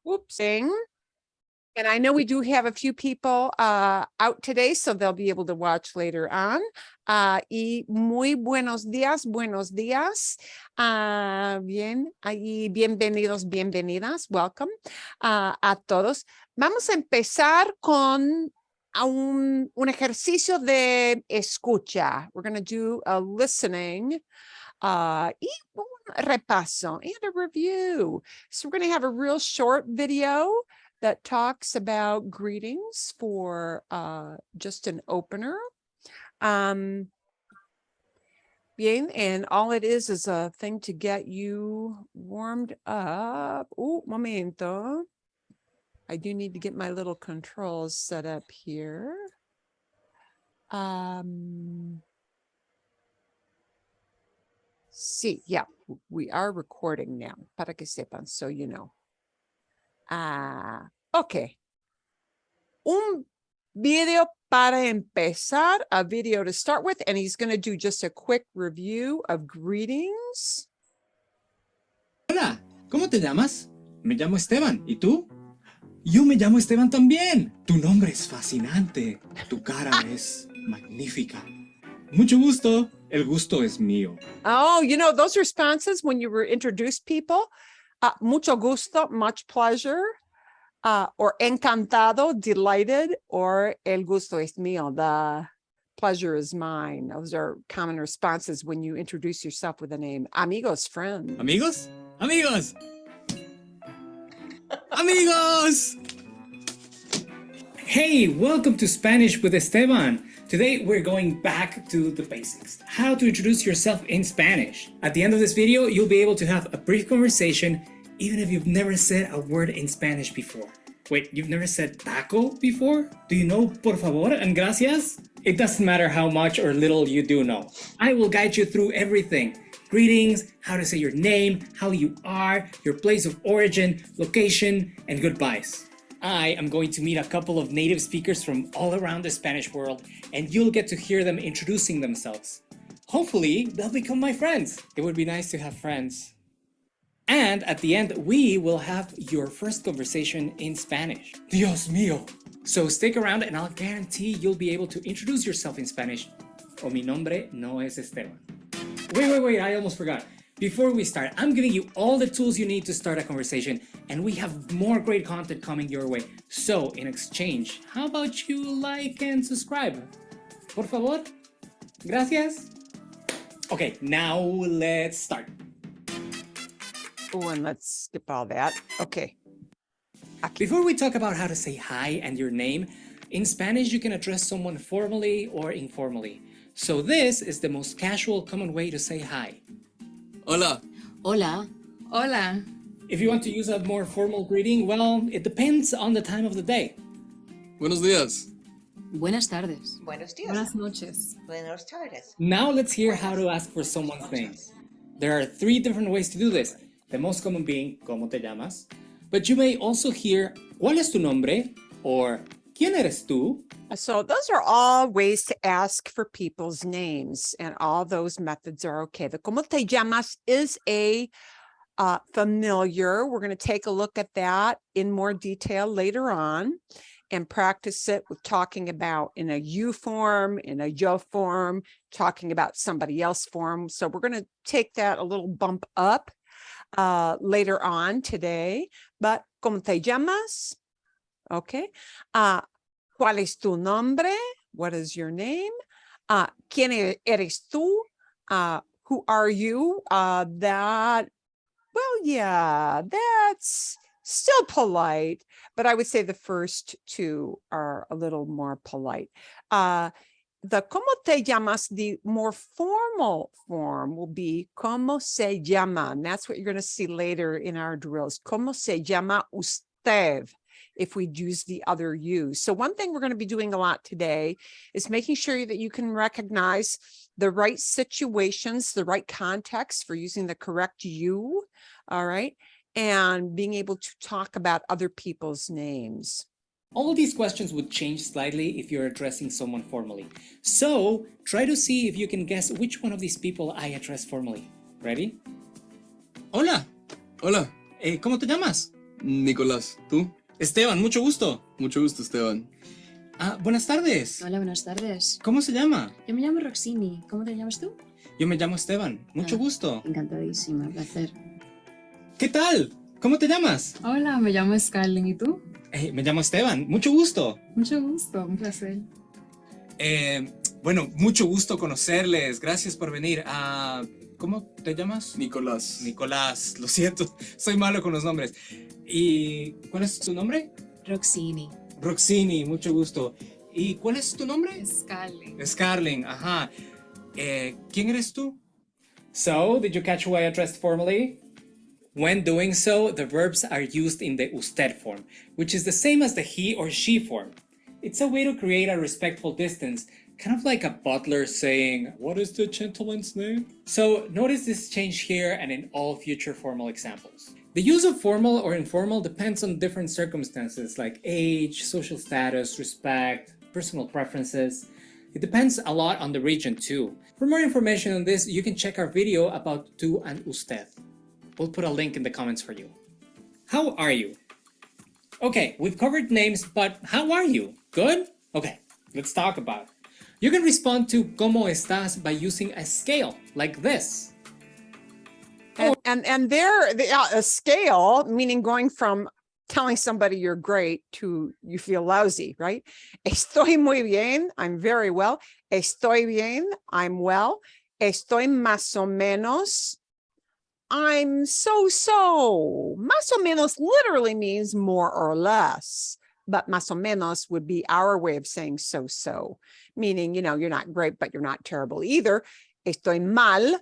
Oops. And I know we do have a few people out today, so they'll be able to watch later on. Y muy buenos días, buenos días. Bien, y bienvenidos, bienvenidas, welcome a todos. Vamos a empezar con un ejercicio de escucha. We're going to do a listening y un repaso and a review. So we're going to have a real short video that talks about greetings for just an opener. Bien, and all it is a thing to get you warmed up. Oh, momento. I do need to get my little controls set up here. Sí, yeah, we are recording now, para que sepan, so you know. Okay. Un video para empezar, a video to start with, and he's going to do just a quick review of greetings. Hola, ¿cómo te llamas? Me llamo Esteban, ¿y tú? Yo me llamo Esteban también. Tu nombre es fascinante. Tu cara es magnífica. Mucho gusto. El gusto es mío. Oh, you know, those responses when you were introduced people, mucho gusto, much pleasure, or encantado, delighted, or el gusto es mío, the pleasure is mine. Those are common responses when you introduce yourself with a name. Amigos, friends. Amigos? Amigos! Amigos! Hey, welcome to Spanish with Esteban. Today we're going back to the basics. How to introduce yourself in Spanish. At the end of this video, you'll be able to have a brief conversation even if you've never said a word in Spanish before. Wait, you've never said taco before? Do you know por favor and gracias? It doesn't matter how much or little you do know. I will guide you through everything. Greetings, how to say your name, how you are, your place of origin, location, and goodbyes. I am going to meet a couple of native speakers from all around the Spanish world, and you'll get to hear them introducing themselves. Hopefully, they'll become my friends. It would be nice to have friends. And at the end, we will have your first conversation in Spanish. Dios mío! So stick around and I'll guarantee you'll be able to introduce yourself in Spanish. O mi nombre no es Esteban. Wait, I almost forgot. Before we start, I'm giving you all the tools you need to start a conversation, and we have more great content coming your way. So, in exchange, how about you like and subscribe? Por favor? Gracias? Okay, now let's start. Oh, and let's skip all that. Okay. Before we talk about how to say hi and your name, in Spanish you can address someone formally or informally. So this is the most casual, common way to say hi. Hola. Hola. Hola. If you want to use a more formal greeting, well, it depends on the time of the day. Buenos días. Buenas tardes. Buenos días. Buenas noches. Buenas tardes. Now let's hear how to ask for someone's name. There are 3 different ways to do this. The most common being, ¿Cómo te llamas? But you may also hear, ¿Cuál es tu nombre? Or, ¿Quién eres tú? So those are all ways to ask for people's names, and all those methods are okay. The ¿Cómo te llamas? Is a familiar. We're going to take a look at that in more detail later on and practice it with talking about in a you form, in a yo form, talking about somebody else form. So we're going to take that a little bump up later on today. But ¿Cómo te llamas? Okay. ¿Cuál es tu nombre? What is your name? ¿Quién eres tú? Who are you? Well, yeah, that's still polite, but I would say the first 2 are a little more polite. The ¿Cómo te llamas? The more formal form will be ¿Cómo se llama? And that's what you're going to see later in our drills. ¿Cómo se llama usted? If we use the other you. So one thing we're going to be doing a lot today is making sure that you can recognize the right situations, the right context for using the correct you, all right, and being able to talk about other people's names. All these questions would change slightly if you're addressing someone formally. So try to see if you can guess which one of these people I address formally. Ready? Hola. Hola. ¿Cómo te llamas? Nicolás, ¿tú? Esteban, mucho gusto. Mucho gusto, Esteban. Buenas tardes. Hola, buenas tardes. ¿Cómo se llama? Yo me llamo Roxini. ¿Cómo te llamas tú? Yo me llamo Esteban. Mucho gusto. Encantadísima, placer. ¿Qué tal? ¿Cómo te llamas? Hola, me llamo Scarlett. ¿Y tú? Me llamo Esteban. Mucho gusto. Mucho gusto, un placer. Bueno, mucho gusto conocerles. Gracias por venir. ¿Cómo te llamas? Nicolás. Nicolás. Lo siento, soy malo con los nombres. ¿Y cuál es tu nombre? Roxini. Roxini, mucho gusto. ¿Y cuál es tu nombre? Scarlett. Scarling, ajá. ¿Quién eres tú? So, did you catch who I addressed formally? When doing so, the verbs are used in the usted form, which is the same as the he or she form. It's a way to create a respectful distance, kind of like a butler saying, "What is the gentleman's name?" So, notice this change here and in all future formal examples. The use of formal or informal depends on different circumstances like age, social status, respect, personal preferences. It depends a lot on the region too. For more information on this, you can check our video about tú and usted. We'll put a link in the comments for you. How are you? Okay, we've covered names, but how are you? Good? Okay, let's talk about it. You can respond to ¿Cómo estás? By using a scale like this. And there, a scale, meaning going from telling somebody you're great to you feel lousy, right? Estoy muy bien, I'm very well. Estoy bien, I'm well. Estoy más o menos, I'm so. Más o menos literally means more or less, but más o menos would be our way of saying so, meaning, you're not great, but you're not terrible either. Estoy mal,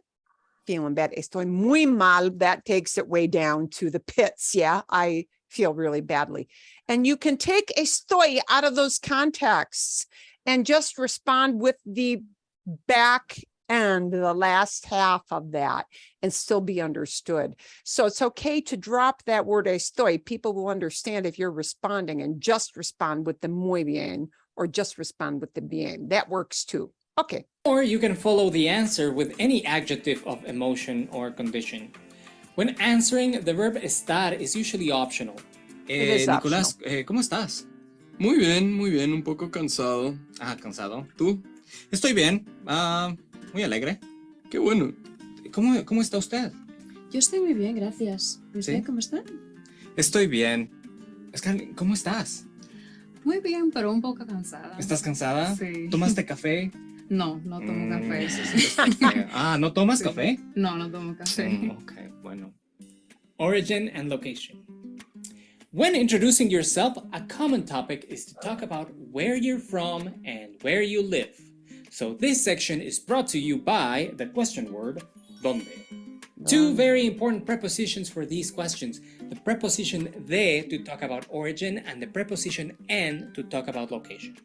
feeling bad. Estoy muy mal, that takes it way down to the pits. Yeah, I feel really badly. And you can take estoy out of those contexts and just respond with the back end, the last half of that, and still be understood. So it's okay to drop that word estoy. People will understand if you're responding and just respond with the muy bien or just respond with the bien. That works too. Okay. Or you can follow the answer with any adjective of emotion or condition. When answering, the verb estar is usually optional. It is Nicolás, ¿cómo estás? Muy bien, un poco cansado. Cansado. ¿Tú? Estoy bien, muy alegre. Qué bueno. ¿Cómo está usted? Yo estoy muy bien, gracias. ¿Y usted ¿Sí? cómo está? Estoy bien. Scarlett, ¿cómo estás? Muy bien, pero un poco cansada. ¿Estás cansada? Sí. ¿Tomaste café? No, no tomo café. Eso sí es café. ¿No tomas Sí. café? No, no tomo café. Okay, bueno. Origin and location. When introducing yourself, a common topic is to talk about where you're from and where you live. So this section is brought to you by the question word, ¿dónde? Two very important prepositions for these questions. The preposition de to talk about origin and the preposition en to talk about location.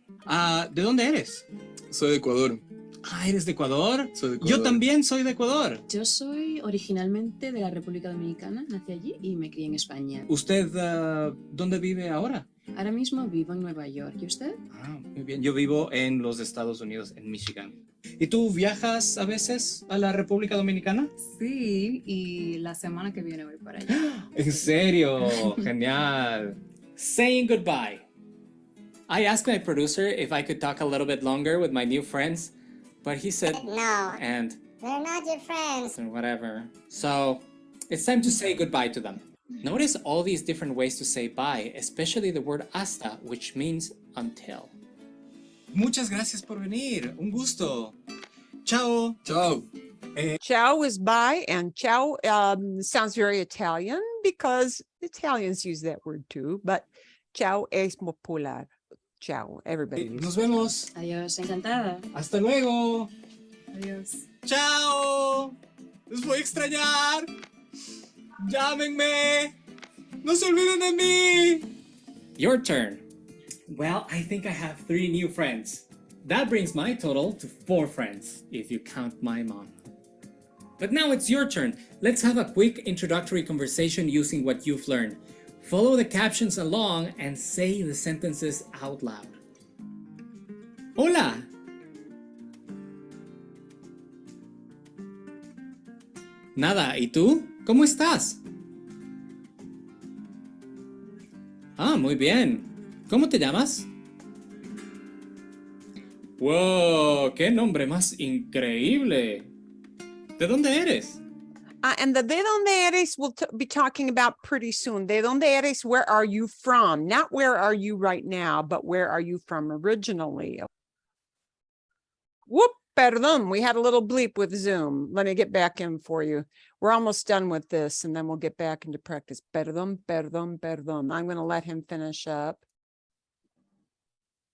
¿De dónde eres? Soy de Ecuador. ¿Eres de Ecuador? Soy de Ecuador. Yo también soy de Ecuador. Yo soy originalmente de la República Dominicana, nací allí y me crié en España. ¿Usted dónde vive ahora? Ahora mismo vivo en Nueva York. ¿Y usted? Muy bien. Yo vivo en los Estados Unidos, en Michigan. ¿Y tú viajas a veces a la República Dominicana? Sí, y la semana que viene voy para allá. ¿En serio? Genial. Saying goodbye. I asked my producer if I could talk a little bit longer with my new friends, but he said No, and they're not your friends. whatever. So it's time to say goodbye to them. Notice all these different ways to say bye, especially the word hasta, which means until. Muchas gracias por venir. Un gusto. Ciao. Chao. Ciao is bye, and ciao sounds very Italian because Italians use that word too, but ciao es popular. Ciao, everybody. Nos vemos. Adiós, encantada. Hasta luego. Adiós. ¡Chao! ¡Los voy a extrañar! ¡Llámenme! ¡No se olviden de mí! Your turn. Well, I think I have 3 new friends. That brings my total to 4 friends, if you count my mom. But now it's your turn. Let's have a quick introductory conversation using what you've learned. Follow the captions along and say the sentences out loud. Hola! Nada, ¿y tú? ¿Cómo estás? Ah, muy bien. ¿Cómo te llamas? ¡Wow! ¡Qué nombre más increíble! ¿De dónde eres? And the de donde eres we'll be talking about pretty soon. De donde eres, where are you from? Not where are you right now, but where are you from originally? Whoop, perdón, we had a little bleep with Zoom. Let me get back in for you. We're almost done with this, and then we'll get back into practice. Perdón, perdón, perdón. I'm going to let him finish up.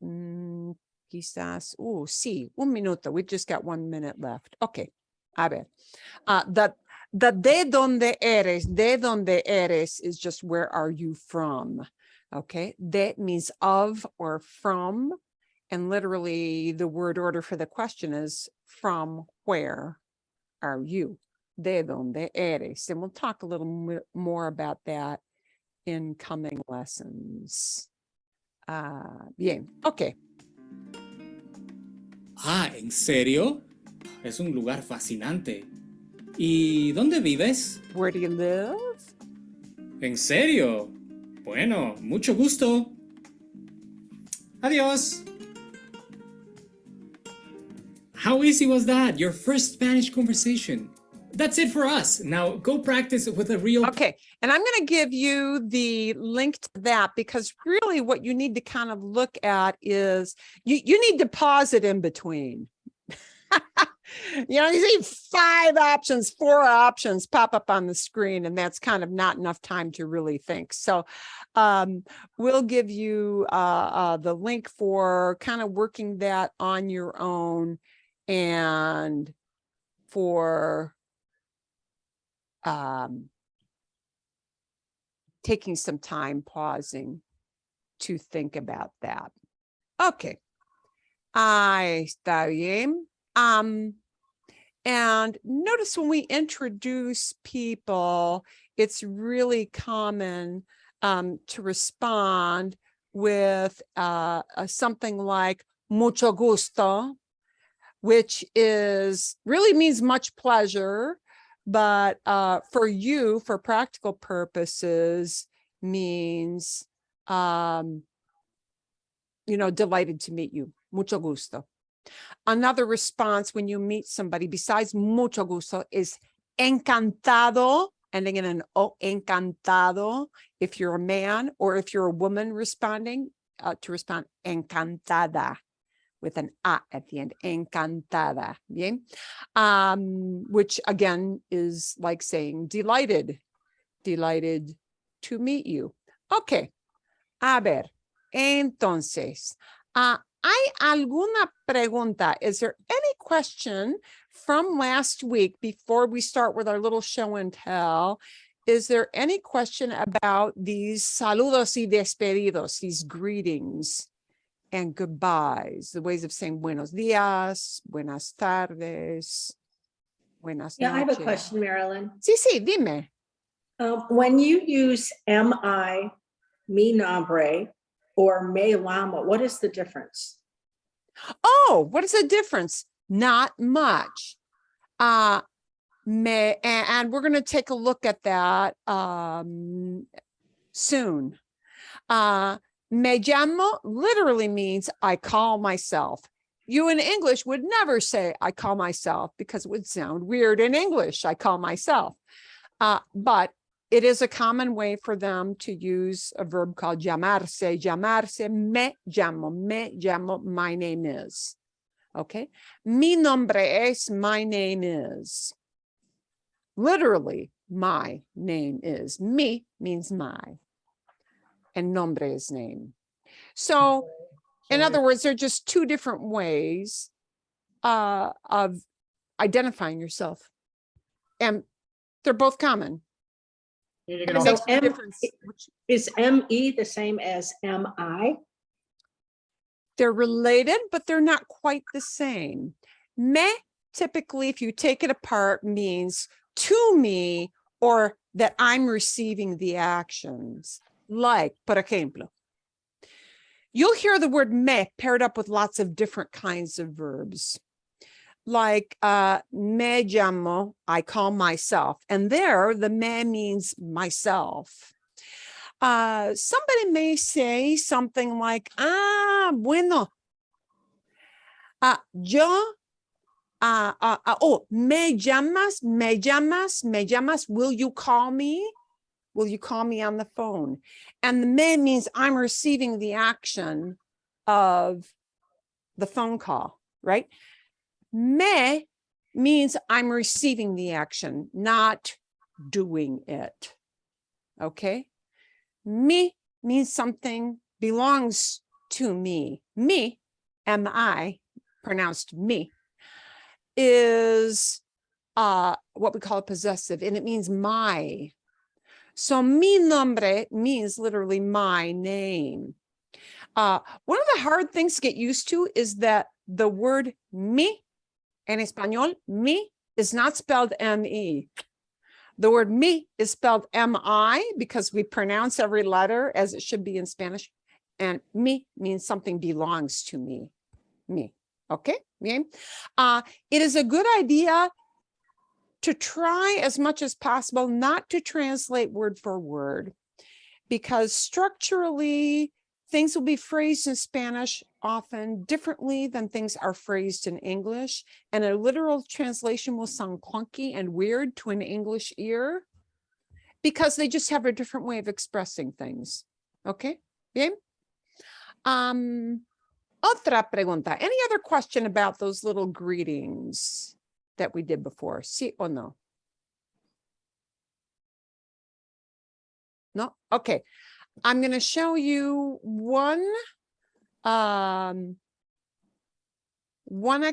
Quizás, sí, un minuto. We just got 1 minute left. Okay, a ver. The de donde eres is just where are you from? Okay, de means of or from. And literally the word order for the question is from where are you? De donde eres. And we'll talk a little more about that in coming lessons. Bien, okay. Ah, ¿en serio? Es un lugar fascinante. ¿Y dónde vives? Where do you live? ¿En serio? Bueno, mucho gusto. Adiós. How easy was that? Your first Spanish conversation. That's it for us. Now go practice with a real... Okay, and I'm going to give you the link to that because really what you need to kind of look at is you need to pause it in between. You see 5 options, 4 options pop up on the screen, and that's kind of not enough time to really think. So we'll give you the link for kind of working that on your own and for taking some time pausing to think about that. Okay. Está bien. And notice when we introduce people, it's really common to respond with something like mucho gusto, which is really means much pleasure, but for you, for practical purposes, means delighted to meet you. Mucho gusto. Another response when you meet somebody besides mucho gusto is encantado, ending in an o, encantado, if you're a man, or if you're a woman responding, to respond encantada with an a at the end, encantada, bien? Which again is like saying delighted to meet you. Okay, a ver, entonces, ¿hay alguna pregunta? Is there any question from last week before we start with our little show and tell? Is there any question about these saludos y despedidos, these greetings and goodbyes, the ways of saying buenos días, buenas tardes, buenas noches? Yeah, I have a question, Marilyn. Sí, dime. When you use mi, mi nombre, or me llamo, what is the difference? Oh, what is the difference? Not much. And we're going to take a look at that soon. Me llamo literally means I call myself. You in English would never say I call myself because it would sound weird in English. I call myself. But it is a common way for them to use a verb called llamarse. Llamarse, me llamo, my name is. Okay. Mi nombre es, my name is. Literally, my name is. Mi means my. And nombre is name. So, in other words, they're just 2 different ways of identifying yourself. And they're both common. It So makes no difference. is me the same as mi? They're related, but they're not quite the same. Me, typically, if you take it apart, means to me or that I'm receiving the actions. Like, por ejemplo, you'll hear the word me paired up with lots of different kinds of verbs. Like me llamo, I call myself. And there, the me means myself. Somebody may say something like, ah, bueno. Yo, me llamas, will you call me? Will you call me on the phone? And the me means I'm receiving the action of the phone call, right? Me means I'm receiving the action, not doing it. Okay? Me means something belongs to me. Me, M-I, pronounced me, is what we call a possessive, and it means my. So mi nombre means literally my name. One of the hard things to get used to is that the word mi in Espanol, mi is not spelled M-E. The word mi is spelled M-I because we pronounce every letter as it should be in Spanish. And mi means something belongs to me. Me. Okay? Bien. It is a good idea to try as much as possible not to translate word for word, because structurally things will be phrased in Spanish often differently than things are phrased in English, and a literal translation will sound clunky and weird to an English ear because they just have a different way of expressing things. Okay? Bien. Otra pregunta. Any other question about those little greetings that we did before? Sí o no? No? Okay. I'm going to show you one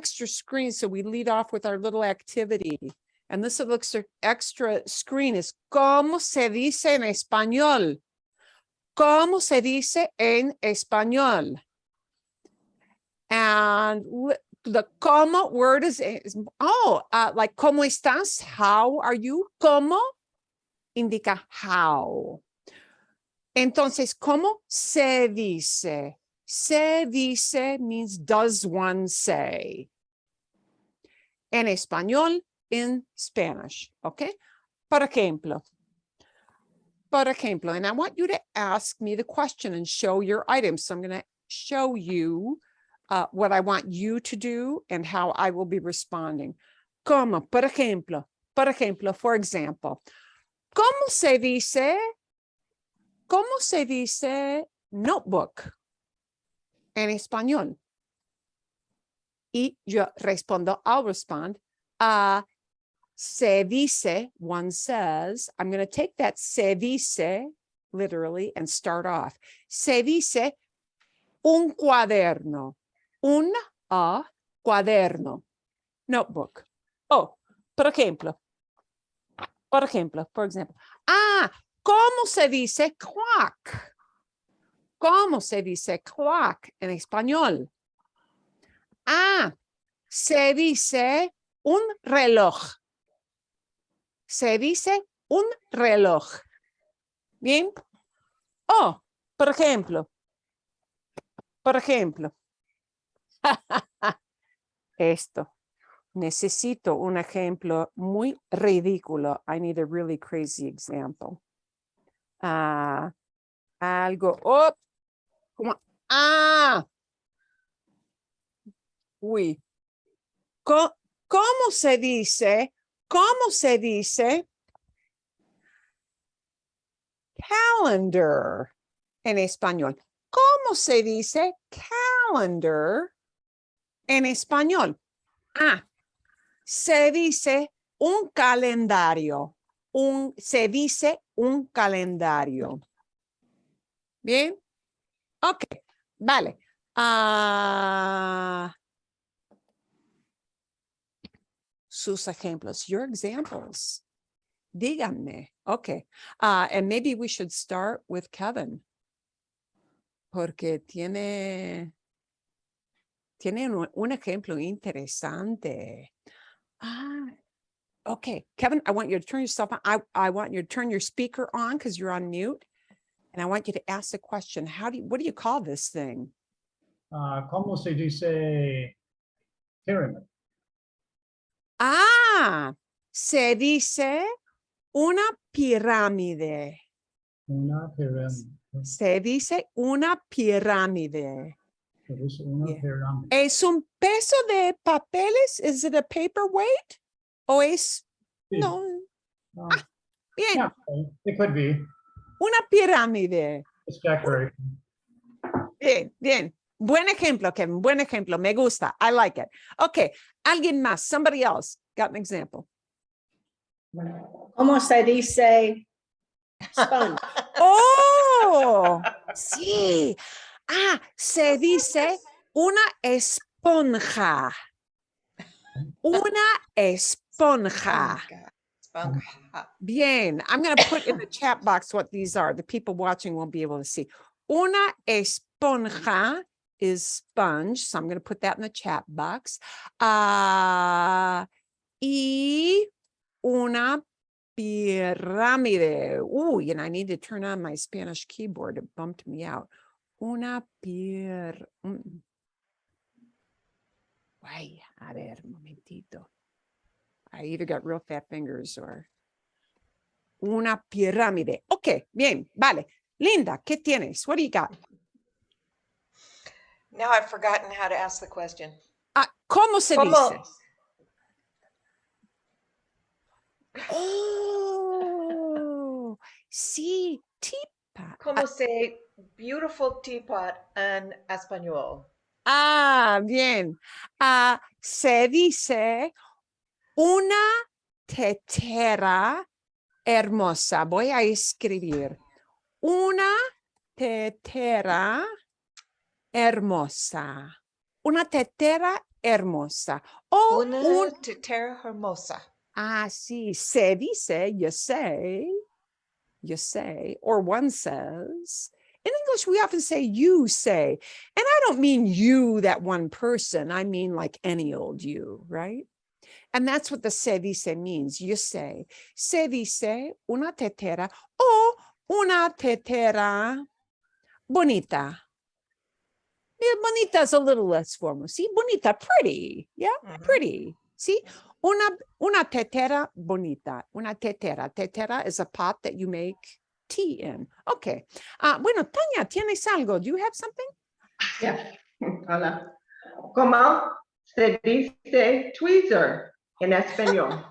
extra screen. So we lead off with our little activity. And this extra screen is ¿Cómo se dice en español? ¿Cómo se dice en español? And the cómo word is like ¿cómo estás? How are you? ¿Cómo? Indica how. Entonces, ¿cómo se dice? Se dice means does one say. En español, in Spanish, okay? Por ejemplo, and I want you to ask me the question and show your items. So I'm going to show you what I want you to do and how I will be responding. ¿Cómo? Por ejemplo, for example, ¿cómo se dice notebook en español? Y yo respondo, I'll respond, se dice, one says, I'm going to take that se dice literally and start off. Se dice un cuaderno, cuaderno, notebook. Oh, por ejemplo, for example, ¿cómo se dice clock? ¿Cómo se dice clock en español? Se dice un reloj. Se dice un reloj. Bien. Oh, por ejemplo. Esto. Necesito un ejemplo muy ridículo. I need a really crazy example. Algo. Oh, como. Uy. ¿Cómo se dice? ¿Cómo se dice calendar en español? ¿Cómo se dice calendar en español? Se dice un calendario. Se dice un calendario. Bien. Ok. Vale. Sus ejemplos, your examples. Díganme. Okay. And maybe we should start with Kevin. Porque tiene un ejemplo interesante. Okay. Kevin, I want you to turn yourself on. I want you to turn your speaker on because you're on mute. And I want you to ask the question, what do you call this thing? ¿Cómo se dice pyramid? Se dice una pirámide. Una pirámide. Se dice una pirámide. Se dice una Yeah. pirámide. ¿Es un peso de papeles? Is it a paperweight? ¿O es? Sí. No. No. Bien, Yeah, it could be. una pirámide. It's decorated. Bien, bien. Buen ejemplo, Kevin. Buen ejemplo. Me gusta. I like it. Okay. Alguien más. Somebody else got an example. ¿Cómo se dice sponge? Oh, sí. Ah, se dice una esponja. Una esponja. Bien. I'm going to put in the chat box what these are. The people watching won't be able to see. Una esponja is sponge. So I'm going to put that in the chat box. Y una pirámide. Ooh, and I need to turn on my Spanish keyboard. It bumped me out. Una Ay, a ver, un momentito. I either got real fat fingers or una pirámide. Okay, bien, vale. Linda, ¿qué tienes? What do you got? Now I've forgotten how to ask the question. ¿Cómo se ¿Cómo? dice? Oh, sí, teapot. ¿Cómo say beautiful teapot en español? Bien. Se dice una tetera hermosa. Voy a escribir. Una tetera hermosa. Una tetera hermosa. O Una tetera hermosa. sí, se dice, you say, or one says. In English, we often say you say. And I don't mean you, that one person. I mean like any old you, right? And that's what the se dice means. You say. Se dice una tetera o una tetera bonita. Yeah, bonita is a little less formal. See, bonita, pretty. Yeah, pretty. See, una tetera bonita. Una tetera. Tetera is a pot that you make tea in. Okay. Bueno, Tanya, ¿tienes algo? Do you have something? Yeah. Hola. ¿Cómo se dice tweezer en español?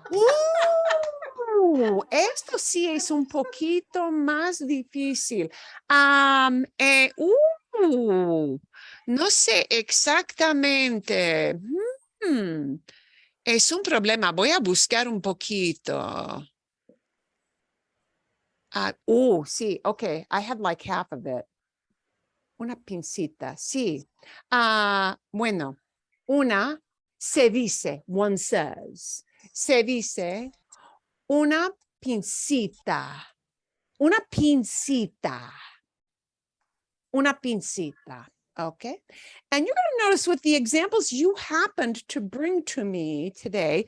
Esto sí es un poquito más difícil. No sé exactamente. Es un problema. Voy a buscar un poquito. Sí, okay. I have like half of it. Una pincita, sí. Bueno, una se dice, one says. Se dice una pincita. Una pincita. Una pincita. Okay. And you're going to notice with the examples you happened to bring to me today,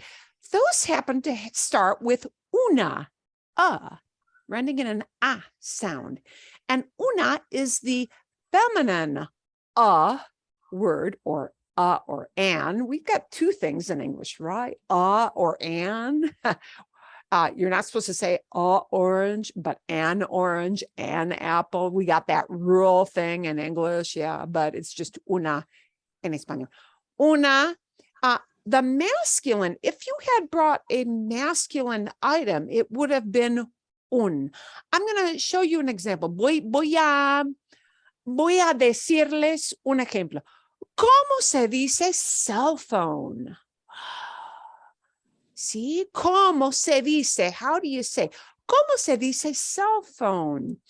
those happen to start with una, rendering in an a sound. And una is the feminine word or an. We've got two things in English, right? Or an. You're not supposed to say orange, but an orange, an apple. We got that rural thing in English, yeah, but it's just una in Espanol. Una, the masculine, if you had brought a masculine item, it would have been un. I'm going to show you an example. Voy a decirles un ejemplo. ¿Cómo se dice cell phone? ¿Sí? ¿Cómo se dice? How do you say? ¿Cómo se dice cell phone?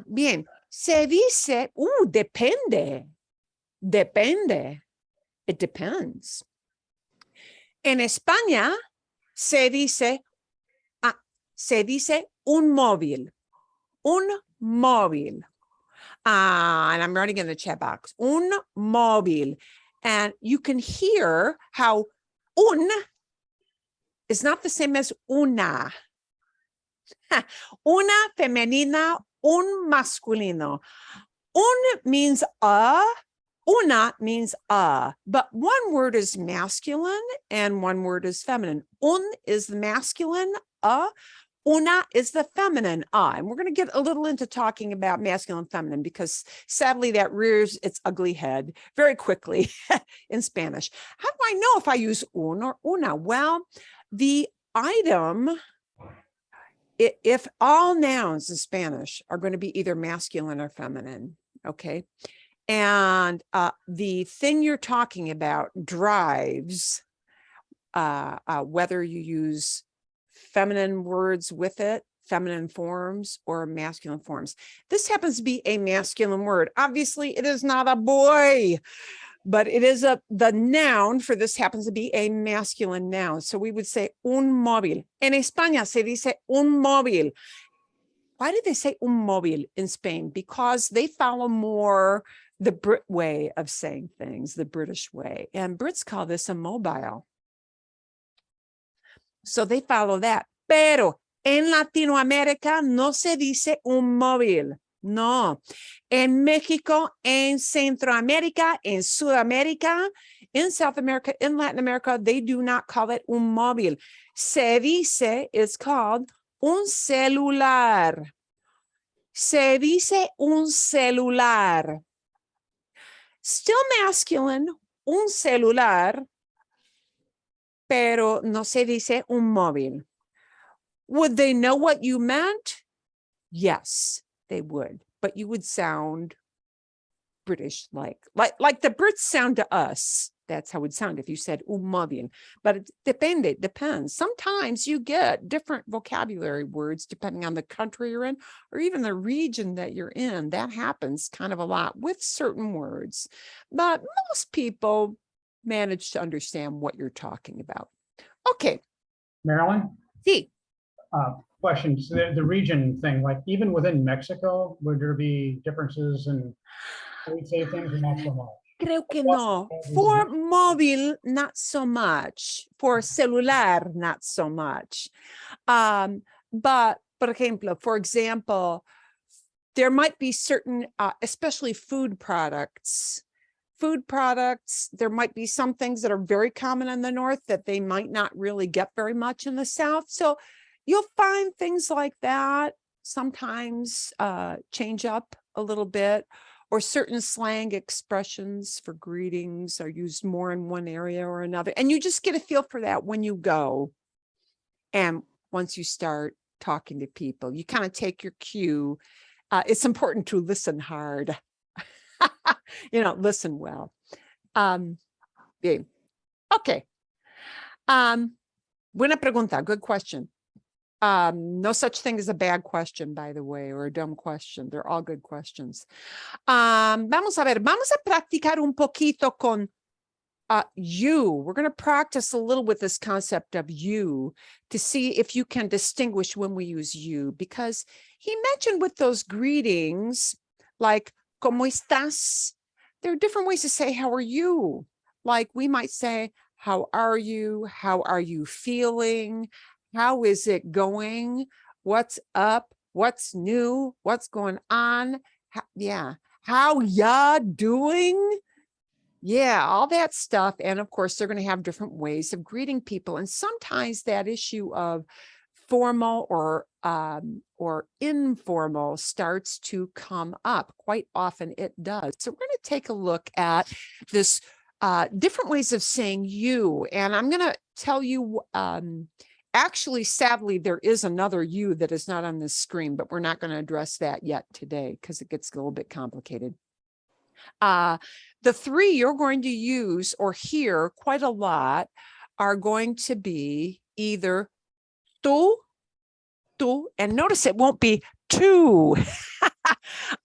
Bien. Se dice, depende. Depende. It depends. En España se dice un móvil. Un móvil. And I'm writing in the chat box. Un móvil. And you can hear how un is not the same as una. Una femenina, un masculino. Un means una means but one word is masculine and one word is feminine. Un is the masculine, Una is the feminine I. And we're going to get a little into talking about masculine and feminine because sadly that rears its ugly head very quickly in Spanish. How do I know if I use un or una? Well, the item, if all nouns in Spanish are going to be either masculine or feminine, okay? And the thing you're talking about drives whether you use feminine words with it, feminine forms, or masculine forms. This happens to be a masculine word. Obviously, it is not a boy, but it is the noun for this happens to be a masculine noun. So we would say un móvil. En España se dice un móvil. Why do they say un móvil in Spain? Because they follow more the Brit way of saying things, the British way. And Brits call this a mobile. So they follow that. Pero en Latinoamérica no se dice un móvil. No. En México, en Centroamérica, en Sudamérica, in South America, in Latin America, they do not call it un móvil. Se dice, it's called un celular. Se dice un celular. Still masculine, un celular, pero no se dice un móvil. Would they know what you meant? Yes, they would, but you would sound British like the Brits sound to us. That's how it would sound if you said un móvil, but it depends. Sometimes you get different vocabulary words depending on the country you're in or even the region that you're in. That happens kind of a lot with certain words, but most people manage to understand what you're talking about. Okay. Marilyn, Sí. questions, the region thing, like even within Mexico, would there be differences in how we say things or not so much? Creo que no. For móvil, not so much. For celular, not so much. But, por ejemplo, for example, there might be certain, especially food products, there might be some things that are very common in the North that they might not really get very much in the South. So you'll find things like that sometimes change up a little bit, or certain slang expressions for greetings are used more in one area or another. And you just get a feel for that when you go. And once you start talking to people, you kind of take your cue. It's important to listen hard. Listen well. Bien. Okay. Buena pregunta. Good question. No such thing as a bad question, by the way, or a dumb question. They're all good questions. Vamos a practicar un poquito con you. We're going to practice a little with this concept of you to see if you can distinguish when we use you, because he mentioned with those greetings, like, ¿Cómo estás? There are different ways to say, how are you? Like we might say, how are you? How are you feeling? How is it going? What's up? What's new? What's going on? How ya doing? Yeah, all that stuff. And of course, they're going to have different ways of greeting people. And sometimes that issue of formal or informal starts to come up. Quite often it does. So we're going to take a look at this different ways of saying you. And I'm going to tell you, actually, sadly, there is another you that is not on this screen, but we're not going to address that yet today because it gets a little bit complicated. The three you're going to use or hear quite a lot are going to be either tú, and notice it won't be two.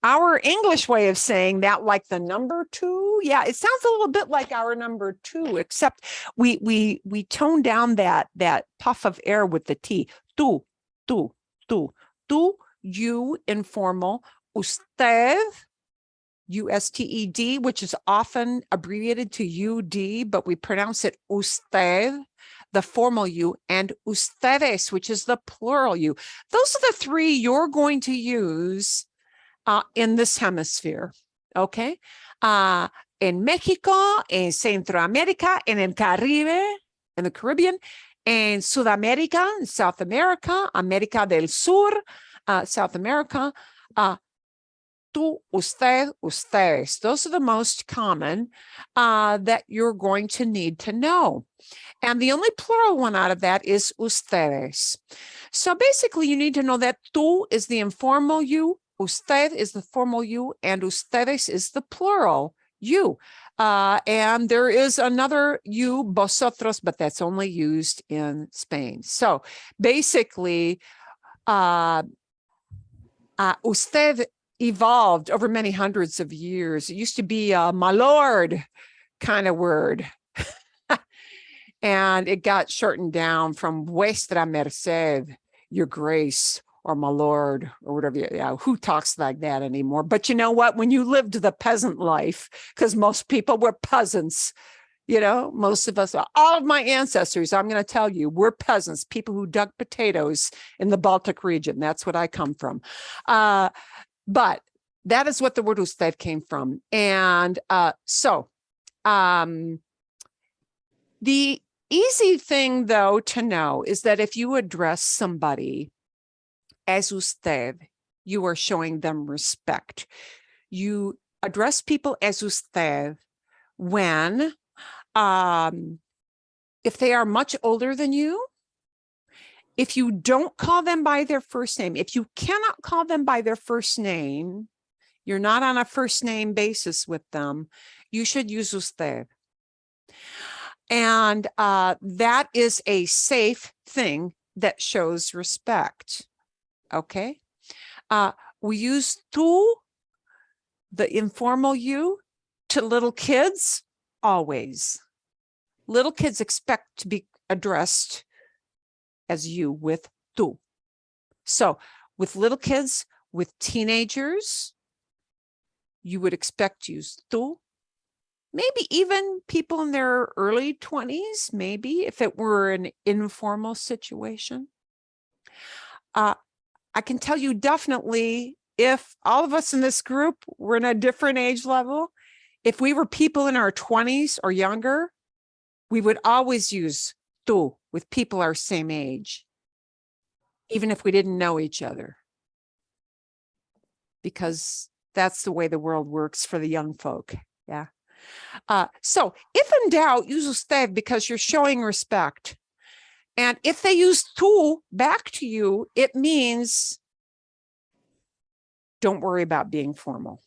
Our English way of saying that, like the number two, yeah, it sounds a little bit like our number two, except we tone down that puff of air with the T. Tú, you, informal. Usted, U-S-T-E-D, which is often abbreviated to U-D, but we pronounce it usted, the formal you, and ustedes, which is the plural you. Those are the three you're going to use in this hemisphere, okay? En Mexico, en Centroamérica, en el Caribe, in the Caribbean, En Sudamérica, en South America, América del Sur, South America, tú, usted, ustedes. Those are the most common that you're going to need to know. And the only plural one out of that is ustedes. So basically, you need to know that tú is the informal you, usted is the formal you, and ustedes is the plural you. And there is another you, vosotros, but that's only used in Spain. So basically, usted evolved over many hundreds of years. It used to be a my lord kind of word. And it got shortened down from vuestra merced, your grace, or my lord, or whatever. Who talks like that anymore? But you know what? When you lived the peasant life, because most people were peasants, most of us, all of my ancestors, I'm going to tell you, we're peasants, people who dug potatoes in the Baltic region. That's what I come from. But that is what the word usted came from. And the easy thing, though, to know is that if you address somebody as usted, you are showing them respect. You address people as usted when, if they are much older than you, if you don't call them by their first name, if you cannot call them by their first name, you're not on a first name basis with them, you should use usted. And that is a safe thing that shows respect. Okay. We use tú, the informal you, to little kids always. Little kids expect to be addressed as you with tú. So with little kids, with teenagers, you would expect to use tú. Maybe even people in their early 20s, maybe if it were an informal situation. I can tell you definitely, if all of us in this group were in a different age level, if we were people in our 20s or younger, we would always use tú with people our same age, even if we didn't know each other, because that's the way the world works for the young folk. Yeah. So if in doubt, use usted because you're showing respect. And if they use tú back to you, it means don't worry about being formal.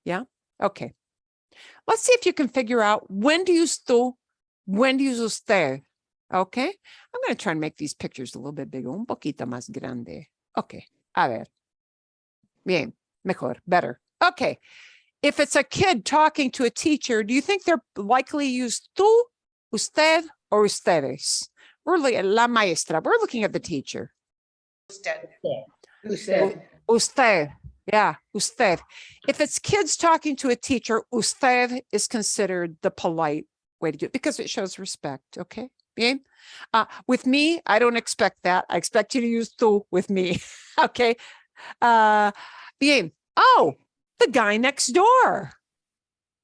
Yeah. Okay. Let's see if you can figure out when to use tú, when to use usted. Okay. I'm going to try and make these pictures a little bit bigger, un poquito más grande. Okay. A ver. Bien. Mejor. Better. Okay. If it's a kid talking to a teacher, do you think they're likely to use tú, usted, or ustedes? We're la maestra. We're looking at the teacher. Usted. Usted. Usted. Yeah, usted. If it's kids talking to a teacher, usted is considered the polite way to do it because it shows respect. Okay. Bien. With me, I don't expect that. I expect you to use tú with me. Okay. Bien. Oh, the guy next door.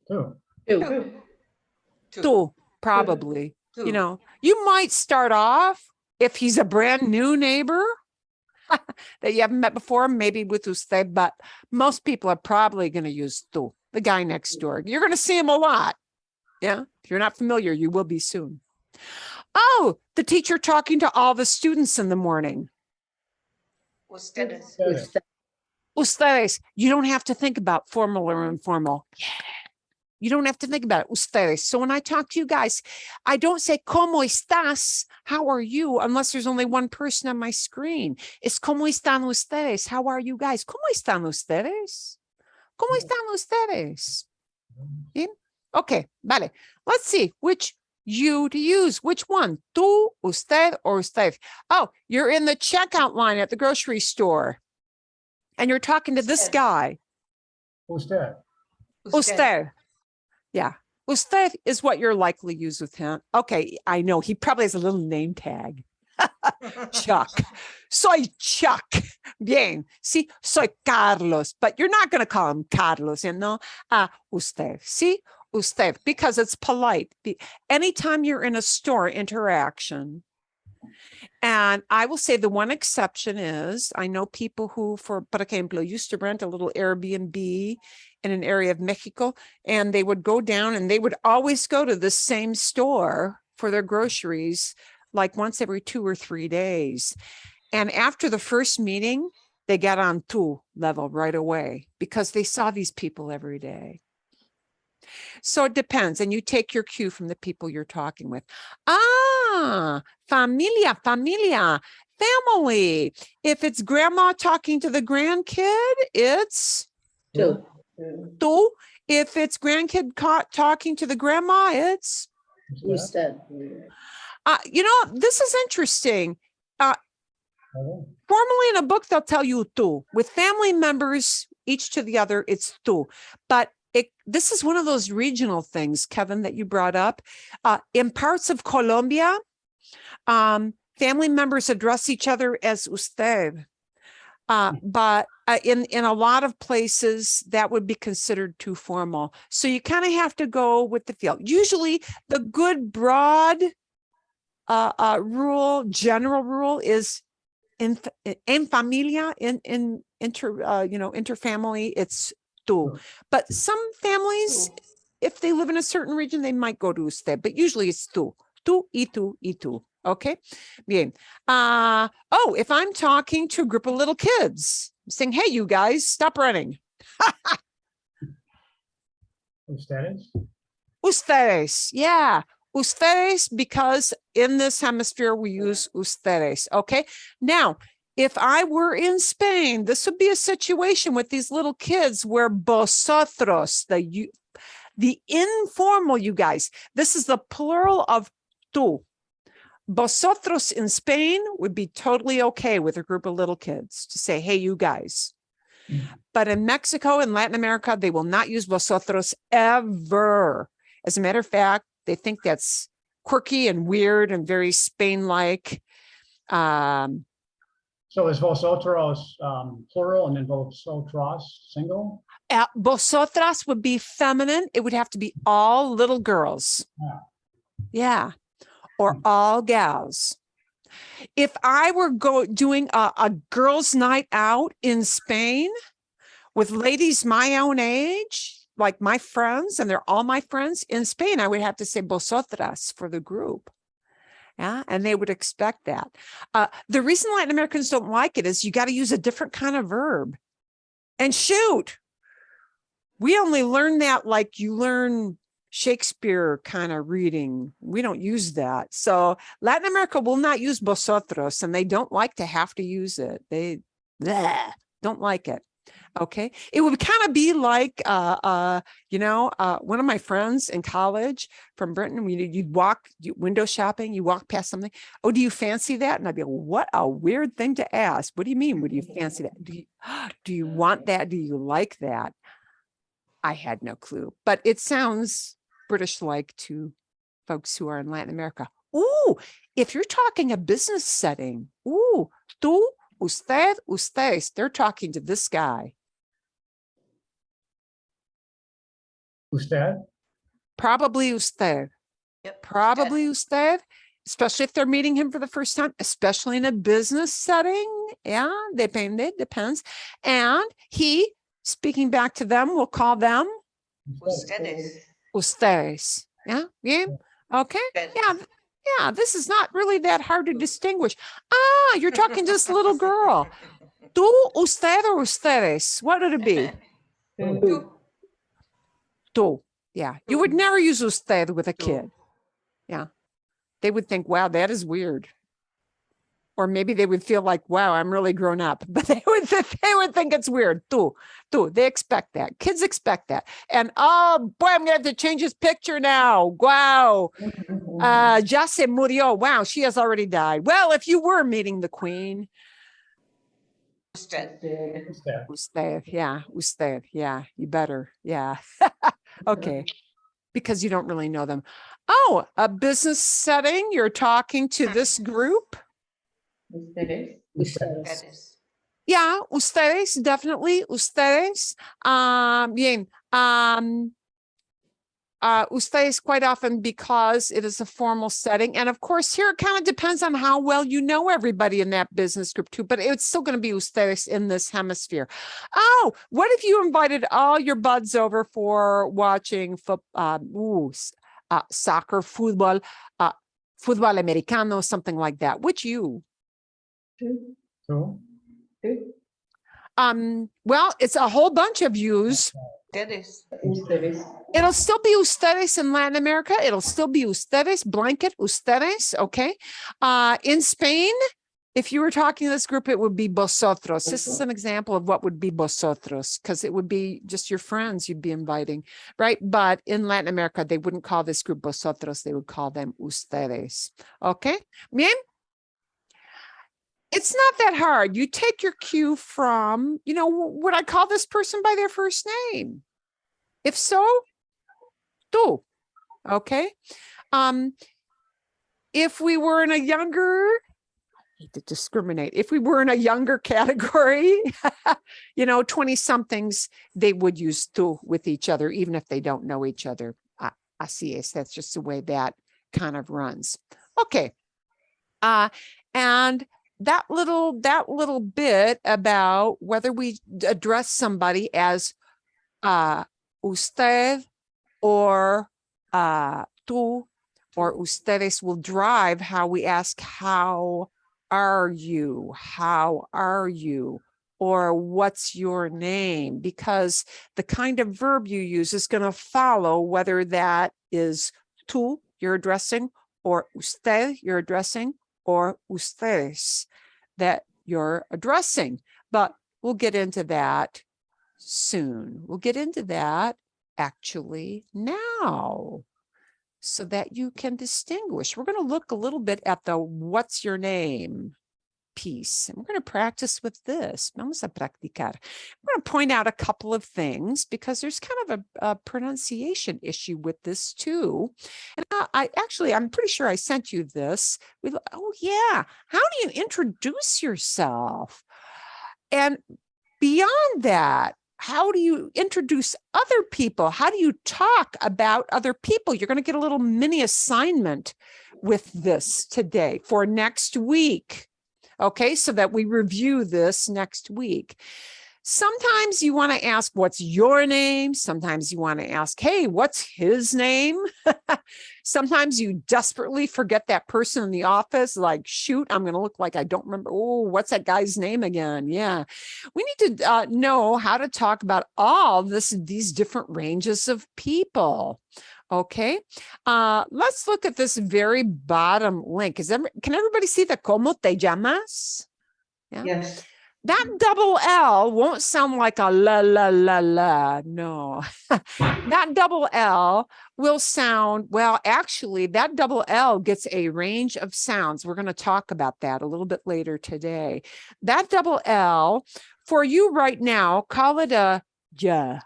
Two. Tú, probably. Tú. You know, you might start off if he's a brand new neighbor that you haven't met before, maybe with usted, but most people are probably going to use tú, the guy next door. You're going to see him a lot. Yeah. If you're not familiar, you will be soon. Oh, the teacher talking to all the students in the morning. Ustedes. Usted. Ustedes. You don't have to think about formal or informal. Yeah. You don't have to think about it. Ustedes. So when I talk to you guys, I don't say, ¿Cómo estás? How are you? Unless there's only one person on my screen. It's ¿Cómo están ustedes? How are you guys? ¿Cómo están ustedes? ¿Cómo están ustedes? ¿Bien? Okay, vale. Let's see which you to use. Which one? Tú, usted, or usted? Oh, you're in the checkout line at the grocery store. And you're talking to this Usted. guy. Usted. Usted. Yeah. Usted is what you're likely use with him. Okay, I know. He probably has a little name tag. Chuck. Soy Chuck. Bien. Sí, soy Carlos. But you're not going to call him Carlos, you know? Usted. Sí? usted, because it's polite. Anytime you're in a store interaction, and I will say the one exception is, I know people who, por ejemplo, used to rent a little Airbnb in an area of Mexico, and they would go down and they would always go to the same store for their groceries, like once every 2 or 3 days. And after the first meeting, they got on tú level right away because they saw these people every day. So it depends. And you take your cue from the people you're talking with. Familia, family. If it's grandma talking to the grandkid, it's Two. tú. If it's grandkid talking to the grandma, it's Usted. this is interesting. Oh, Formally in a book, they'll tell you tú. With family members, each to the other, it's tú. But this is one of those regional things, Kevin, that you brought up. In parts of Colombia, family members address each other as usted. But in a lot of places, that would be considered too formal. So you kind of have to go with the feel. Usually the good broad general rule is in familia, interfamily, it's tú. But some families, if they live in a certain region, they might go to usted, but usually it's tú. Tú y tú y tú. Okay. Bien. If I'm talking to a group of little kids, saying, hey, you guys, stop running. ustedes. Ustedes. Yeah. Ustedes, because in this hemisphere, we use ustedes. Okay. Now, if I were in Spain, this would be a situation with these little kids where vosotros, the informal, you guys, this is the plural of tú. Vosotros in Spain would be totally okay with a group of little kids to say, hey, you guys. But in Mexico and Latin America, they will not use vosotros ever. As a matter of fact, they think that's quirky and weird and very Spain-like. So is vosotros plural and then vosotras single? Vosotras would be feminine. It would have to be all little girls. Yeah. Or all gals. If I were doing a girls' night out in Spain with ladies my own age, like my friends, and they're all my friends in Spain, I would have to say vosotras for the group. Yeah, and they would expect that. The reason Latin Americans don't like it is you got to use a different kind of verb. And shoot, we only learn that like you learn Shakespeare kind of reading. We don't use that. So Latin America will not use vosotros, and they don't like to have to use it. They don't like it. Okay. It would kind of be like, one of my friends in college from Britain, you'd walk window shopping, you walk past something. Oh, do you fancy that? And I'd be like, what a weird thing to ask. What do you mean? Would you fancy that? Do you want that? Do you like that? I had no clue, but it sounds British-like to folks who are in Latin America. Ooh, if you're talking a business setting, ooh, tú, usted, ustedes, they're talking to this guy. Usted? Probably usted. Yep, Probably usted, especially if they're meeting him for the first time, especially in a business setting. Yeah, depends. And he, speaking back to them, will call them Ustedes. ustedes. Yeah, yeah. Okay. Yeah, this is not really that hard to distinguish. You're talking to this little girl. Tú, usted, or ustedes? What would it be? Tú. Tú. Yeah, you would never use usted with a kid. Yeah, they would think, wow, that is weird. Or maybe they would feel like, wow, I'm really grown up. But they would think it's weird. Tú. They expect that. Kids expect that. And oh boy, I'm gonna have to change his picture now. Wow. Ya se murió. Wow, she has already died. Well, if you were meeting the queen. Usted. Usted. Usted. Yeah, you better. Yeah. Okay. Because you don't really know them. Oh, a business setting. You're talking to this group. Ustedes. Ustedes. Yeah, ustedes, definitely, ustedes. Bien. ustedes quite often because it is a formal setting. And of course, here it kind of depends on how well you know everybody in that business group too, but it's still going to be ustedes in this hemisphere. Oh, what if you invited all your buds over for watching soccer, football, football americano, something like that? Which you? So, Well, it's a whole bunch of yous. Ustedes. Ustedes. It'll still be ustedes in Latin America. It'll still be ustedes, blanket, ustedes, okay? In Spain, if you were talking to this group, it would be vosotros. This is an example of what would be vosotros, because it would be just your friends you'd be inviting, right? But in Latin America, they wouldn't call this group vosotros. They would call them ustedes, okay? Bien? It's not that hard. You take your cue from, would I call this person by their first name? If so, tú, okay? If we were in a younger, I hate to discriminate, if we were in a younger category, 20-somethings, they would use tú with each other, even if they don't know each other. Así es, that's just the way that kind of runs. Okay. And that little bit about whether we address somebody as usted or tú or ustedes will drive how we ask, how are you? How are you? Or what's your name? Because the kind of verb you use is going to follow whether that is tú, you're addressing, or usted, you're addressing, or ustedes, that you're addressing. But we'll get into that soon. We'll get into that actually now so that you can distinguish. We're going to look a little bit at the what's your name piece, and we're going to practice with this. Vamos a practicar. I'm going to point out a couple of things because there's kind of a pronunciation issue with this too. And I'm pretty sure I sent you this. Oh yeah, how do you introduce yourself? And beyond that, how do you introduce other people? How do you talk about other people? You're going to get a little mini assignment with this today for next week. Okay, so that we review this next week. Sometimes you want to ask, what's your name? Sometimes you want to ask, hey, what's his name? Sometimes you desperately forget that person in the office, like, shoot, I'm going to look like I don't remember. Oh, what's that guy's name again? Yeah, we need to know how to talk about all these different ranges of people. Okay, let's look at this very bottom link. Can everybody see the Cómo te llamas? Yeah. Yes. That double L won't sound like a la, la, la, la. No, that double L will sound, well, actually, that double L gets a range of sounds. We're going to talk about that a little bit later today. That double L, for you right now, call it a ja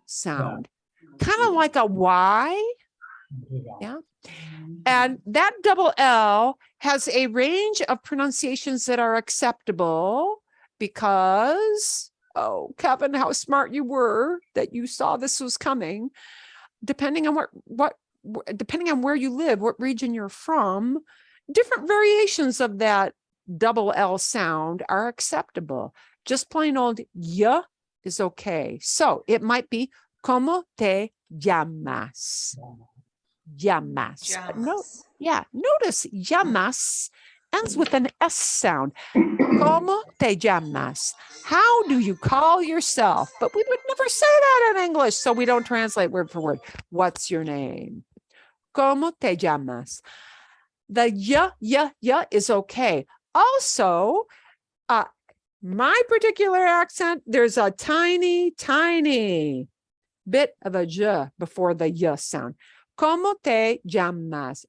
sound. Kind of like a Y. Yeah. And that double L has a range of pronunciations that are acceptable because, oh, Kevin, how smart you were that you saw this was coming. Depending on depending on where you live, what region you're from, different variations of that double L sound are acceptable. Just plain old y is okay. So it might be ¿Cómo te llamas? Llamas. But notice llamas ends with an S sound. ¿Cómo te llamas? How do you call yourself? But we would never say that in English, so we don't translate word for word. What's your name? ¿Cómo te llamas? The y is okay. Also, my particular accent, there's a tiny bit of a j before the y sound. ¿Cómo te llamas?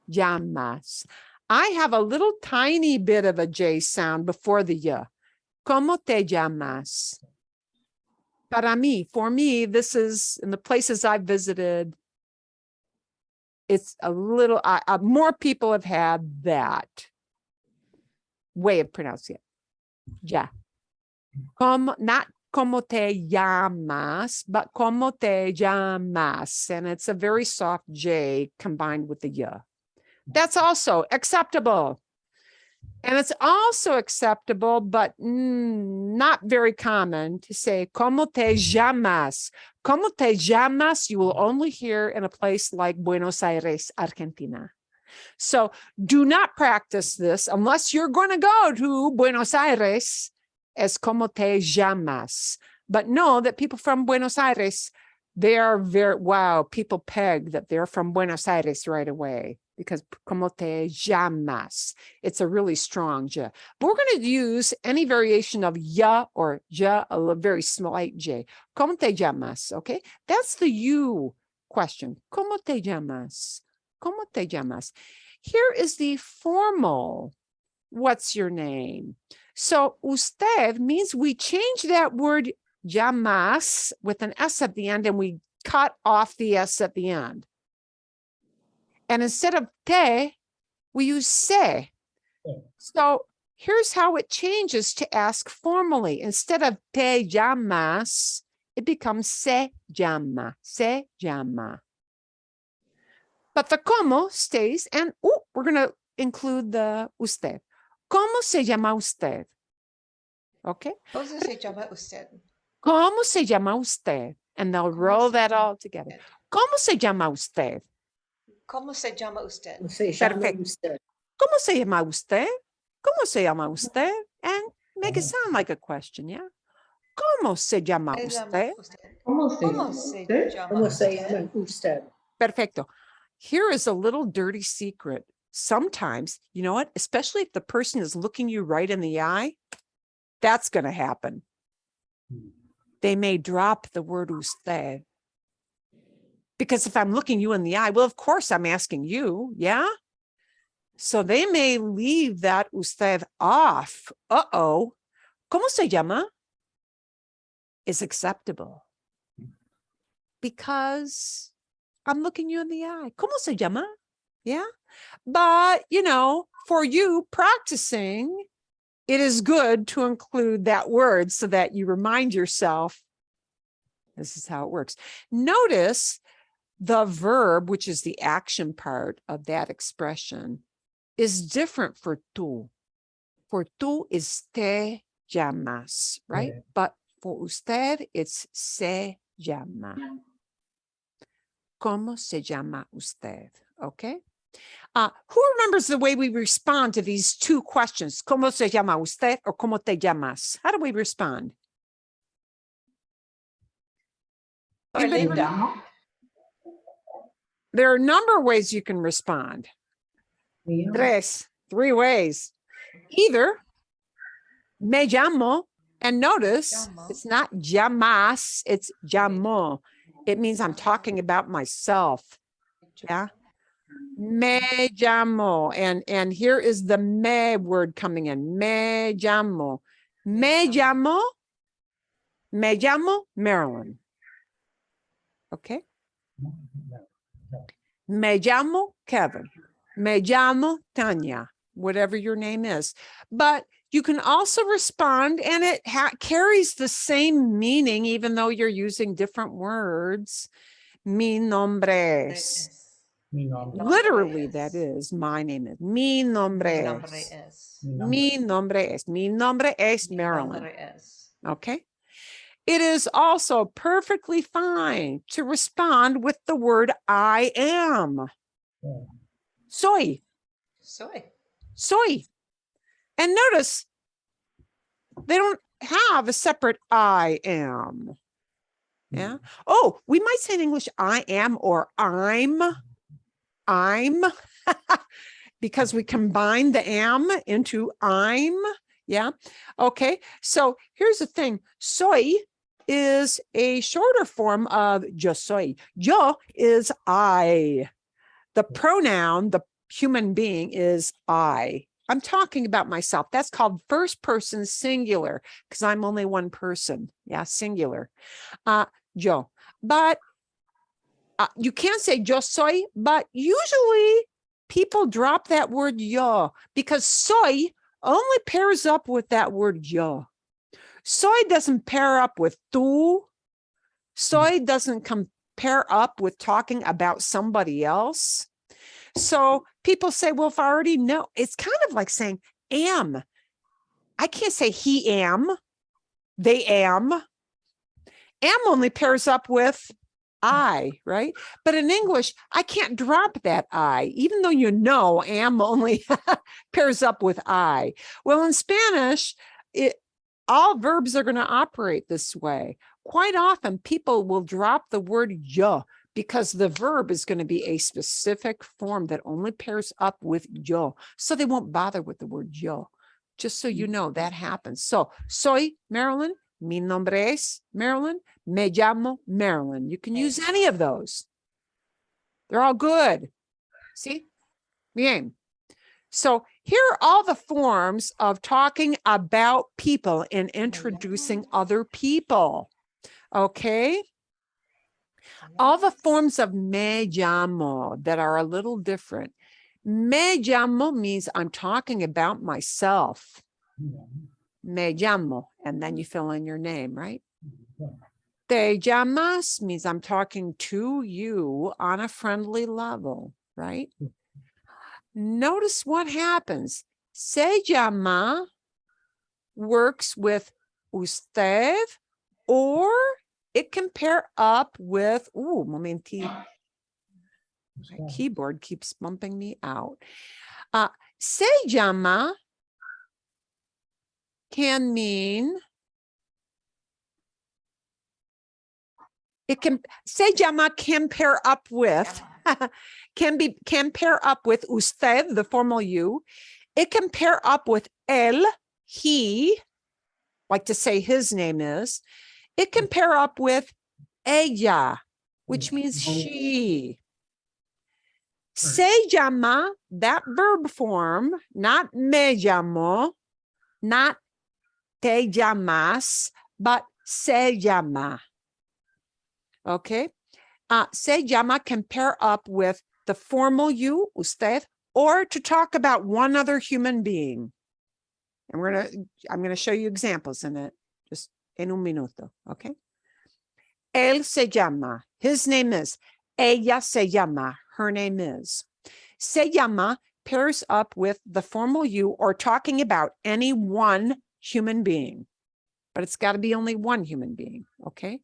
Llamas. I have a little tiny bit of a j sound before the y. ¿Cómo te llamas? For me, this is in the places I've visited. It's a little, more people have had that way of pronouncing it. Ja. Como, not como te llamas, but como te llamas. And it's a very soft J combined with the y. That's also acceptable. And it's also acceptable, but not very common to say, ¿Cómo te llamas? ¿Cómo te llamas? You will only hear in a place like Buenos Aires, Argentina. So do not practice this unless you're going to go to Buenos Aires as ¿Cómo te llamas? But know that people from Buenos Aires, they are very, wow, people peg that they're from Buenos Aires right away. Because como te llamas, it's a really strong j. But we're going to use any variation of ya or ja, a very slight j. Como te llamas, okay? That's the you question. Como te llamas? Como te llamas? Here is the formal, what's your name? So usted means we change that word llamas with an S at the end and we cut off the S at the end. And instead of te, we use se. So here's how it changes to ask formally. Instead of te llamas, it becomes se llama, se llama. But the como stays, and we're going to include the usted. ¿Cómo se llama usted? Okay. ¿Cómo se llama usted? ¿Cómo se llama usted? And they'll roll that all together. ¿Cómo se llama usted? ¿Cómo se llama usted? Se llama Perfecto. usted. ¿Cómo se llama usted? ¿Cómo se llama usted? And make it sound like a question, yeah? ¿Cómo se llama Se llama usted? usted. ¿Cómo se ¿Cómo llama se usted? llama ¿Cómo se usted? llama usted? Perfecto. Here is a little dirty secret. Sometimes, you know what? Especially if the person is looking you right in the eye, that's going to happen. They may drop the word usted. Because if I'm looking you in the eye, well, of course I'm asking you, yeah? So they may leave that usted off. Uh-oh. ¿Cómo se llama? Is acceptable. Because I'm looking you in the eye. ¿Cómo se llama? Yeah. But, you know, for you practicing, it is good to include that word so that you remind yourself, this is how it works. Notice the verb, which is the action part of that expression, is different for tú. For tú is te llamas, right? Yeah. But for usted, it's se llama. ¿Cómo se llama usted? Okay. Who remembers the way we respond to these two questions? ¿Cómo se llama usted or cómo te llamas? How do we respond? Anybody remember? Linda. There are a number of ways you can respond. Three ways. Either me llamo, and notice Llamo. it's not llamas, it's llamo. It means I'm talking about myself. Yeah. Me llamo. And here is the me word coming in. Me llamo. Me llamo Marilyn. Okay. Me llamo Kevin. Me llamo Tanya, whatever your name is. But you can also respond and it carries the same meaning, even though you're using different words. Mi nombre es. Mi nombre. Literally, that is, my name is. Mi nombre Nombre es. es. Mi nombre es. Mi nombre es Mi Marilyn. nombre es. Okay. It is also perfectly fine to respond with the word I am. Yeah. Soy. Soy. And notice they don't have a separate I am. Yeah. Oh, we might say in English, I am or I'm because we combine the am into I'm. Yeah. Okay. So here's the thing. Soy is a shorter form of yo soy. Yo is I. The pronoun, the human being is I. I'm talking about myself. That's called first person singular because I'm only one person. Yeah, singular. Yo. But you can't say yo soy, but usually people drop that word yo because soy only pairs up with that word yo. Soy doesn't pair up with tú. Soy doesn't pair up with talking about somebody else. So people say, well, if I already know, it's kind of like saying am. I can't say he am, they am. Am only pairs up with I, right? But in English, I can't drop that I, even though you know am only pairs up with I. Well, in Spanish, all verbs are going to operate this way. Quite often, people will drop the word yo because the verb is going to be a specific form that only pairs up with yo. So they won't bother with the word yo. Just so you know, that happens. So, soy Marilyn. Mi nombre es Marilyn. Me llamo Marilyn. You can use any of those. They're all good. See? Bien. So here are all the forms of talking about people and introducing other people. Okay? All the forms of me llamo that are a little different. Me llamo means I'm talking about myself. Me llamo, and then you fill in your name, right? Te llamas means I'm talking to you on a friendly level, right? Notice what happens. Se llama works with usted, or it can pair up with, momentito. My keyboard keeps bumping me out. Se llama can mean, it can, se llama can pair up with, can pair up with usted, the formal you. It can pair up with él, he, like to say his name is. It can pair up with ella, which means she. Se llama, that verb form, not me llamo, not te llamas, but se llama. Okay. Se llama can pair up with the formal you, usted, or to talk about one other human being. And I'm gonna show you examples in it, just en un minuto. Okay. Él se llama. His name is. Ella se llama. Her name is. Se llama pairs up with the formal you or talking about any one human being, but it's got to be only one human being, okay?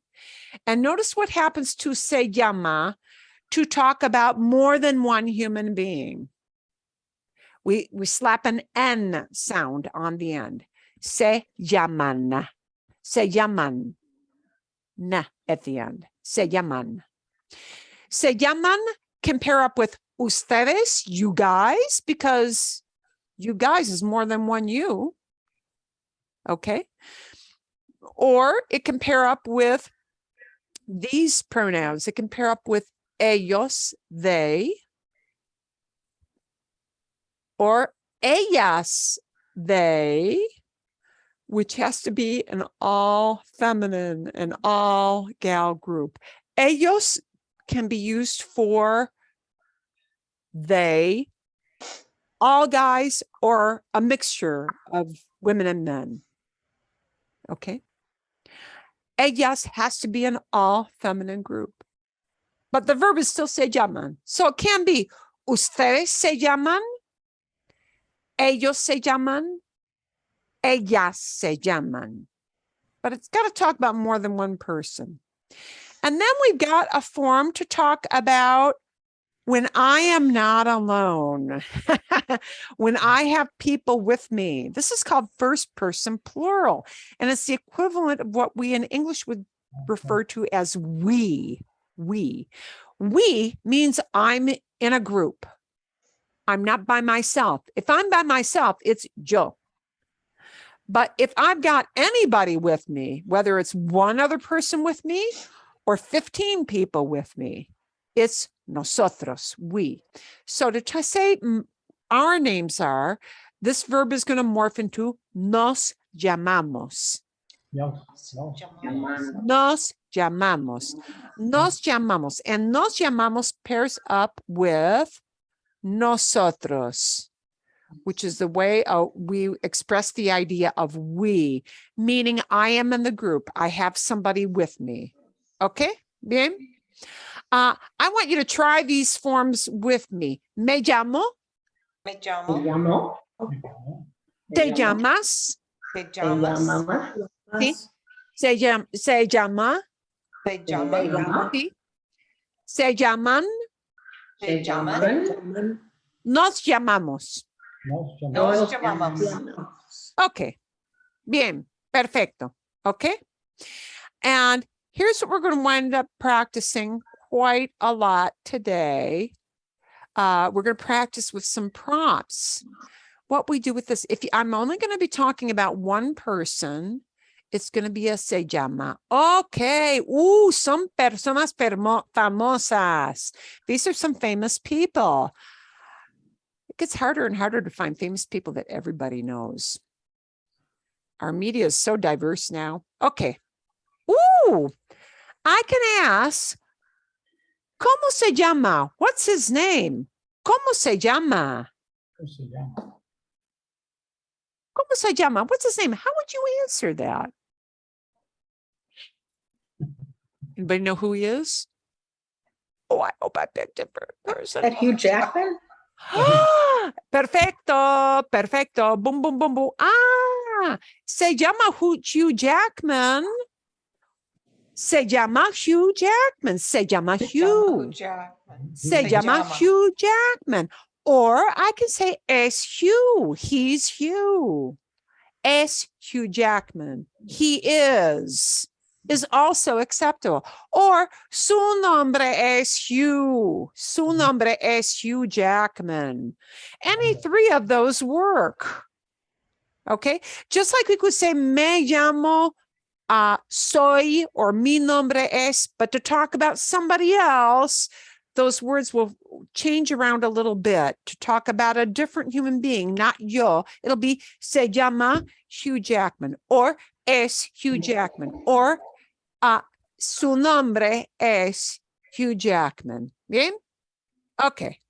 And notice what happens to se llama to talk about more than one human being. We slap an N sound on the end. Se llaman. Se llaman. Na at the end. Se llaman. Se llaman can pair up with ustedes, you guys, because you guys is more than one you. Okay. Or it can pair up with these pronouns. It can pair up with ellos, they, or ellas, they, which has to be an all feminine, an all gal group. Ellos can be used for they, all guys, or a mixture of women and men. Okay. Ellas has to be an all feminine group. But the verb is still se llaman. So it can be ustedes se llaman, ellos se llaman, ellas se llaman. But it's got to talk about more than one person. And then we've got a form to talk about when I am not alone, when I have people with me. This is called first person plural. And it's the equivalent of what we in English would refer to as we. We means I'm in a group. I'm not by myself. If I'm by myself, it's yo. But if I've got anybody with me, whether it's one other person with me or 15 people with me, it's nosotros, we. So to say our names are, this verb is going to morph into nos llamamos. Nos llamamos. Nos llamamos. And nos llamamos pairs up with nosotros. which is the way we express the idea of we, meaning I am in the group. I have somebody with me. Okay? Bien? I want you to try these forms with me. Me llamo. Me Me llamo. llamo. Te llamas. Te Te llamas. llamas. Sí. Se llama. Te Te llaman. llamas. Sí. Se llaman. Te llaman. Nos llamamos. Nos llamamos. Okay. Bien. Perfecto. Okay. And here's what we're going to wind up practicing quite a lot today. We're going to practice with some prompts. What we do with this, I'm only going to be talking about one person, it's going to be a se llama. Okay. Some personas famosas. These are some famous people. It gets harder and harder to find famous people that everybody knows. Our media is so diverse now. Okay. I can ask, ¿Cómo se llama? What's his name? ¿Cómo se llama? ¿Cómo se llama? What's his name? How would you answer that? Anybody know who he is? Oh, I hope I picked a person. That Hugh Jackman? Perfecto, perfecto. Boom, boom, boom, boom. Se llama Hugh Jackman. Se llama Hugh Jackman. Se llama Hugh. Se llama Hugh Jackman. Or I can say es Hugh. He's Hugh. Es Hugh Jackman. He is also acceptable. Or su nombre es Hugh. Su nombre es Hugh Jackman. Any three of those work. Okay. Just like we could say me llamo soy or mi nombre es, but to talk about somebody else, those words will change around a little bit to talk about a different human being, not yo. It'll be se llama Hugh Jackman or es Hugh Jackman or su nombre es Hugh Jackman. Bien? Okay.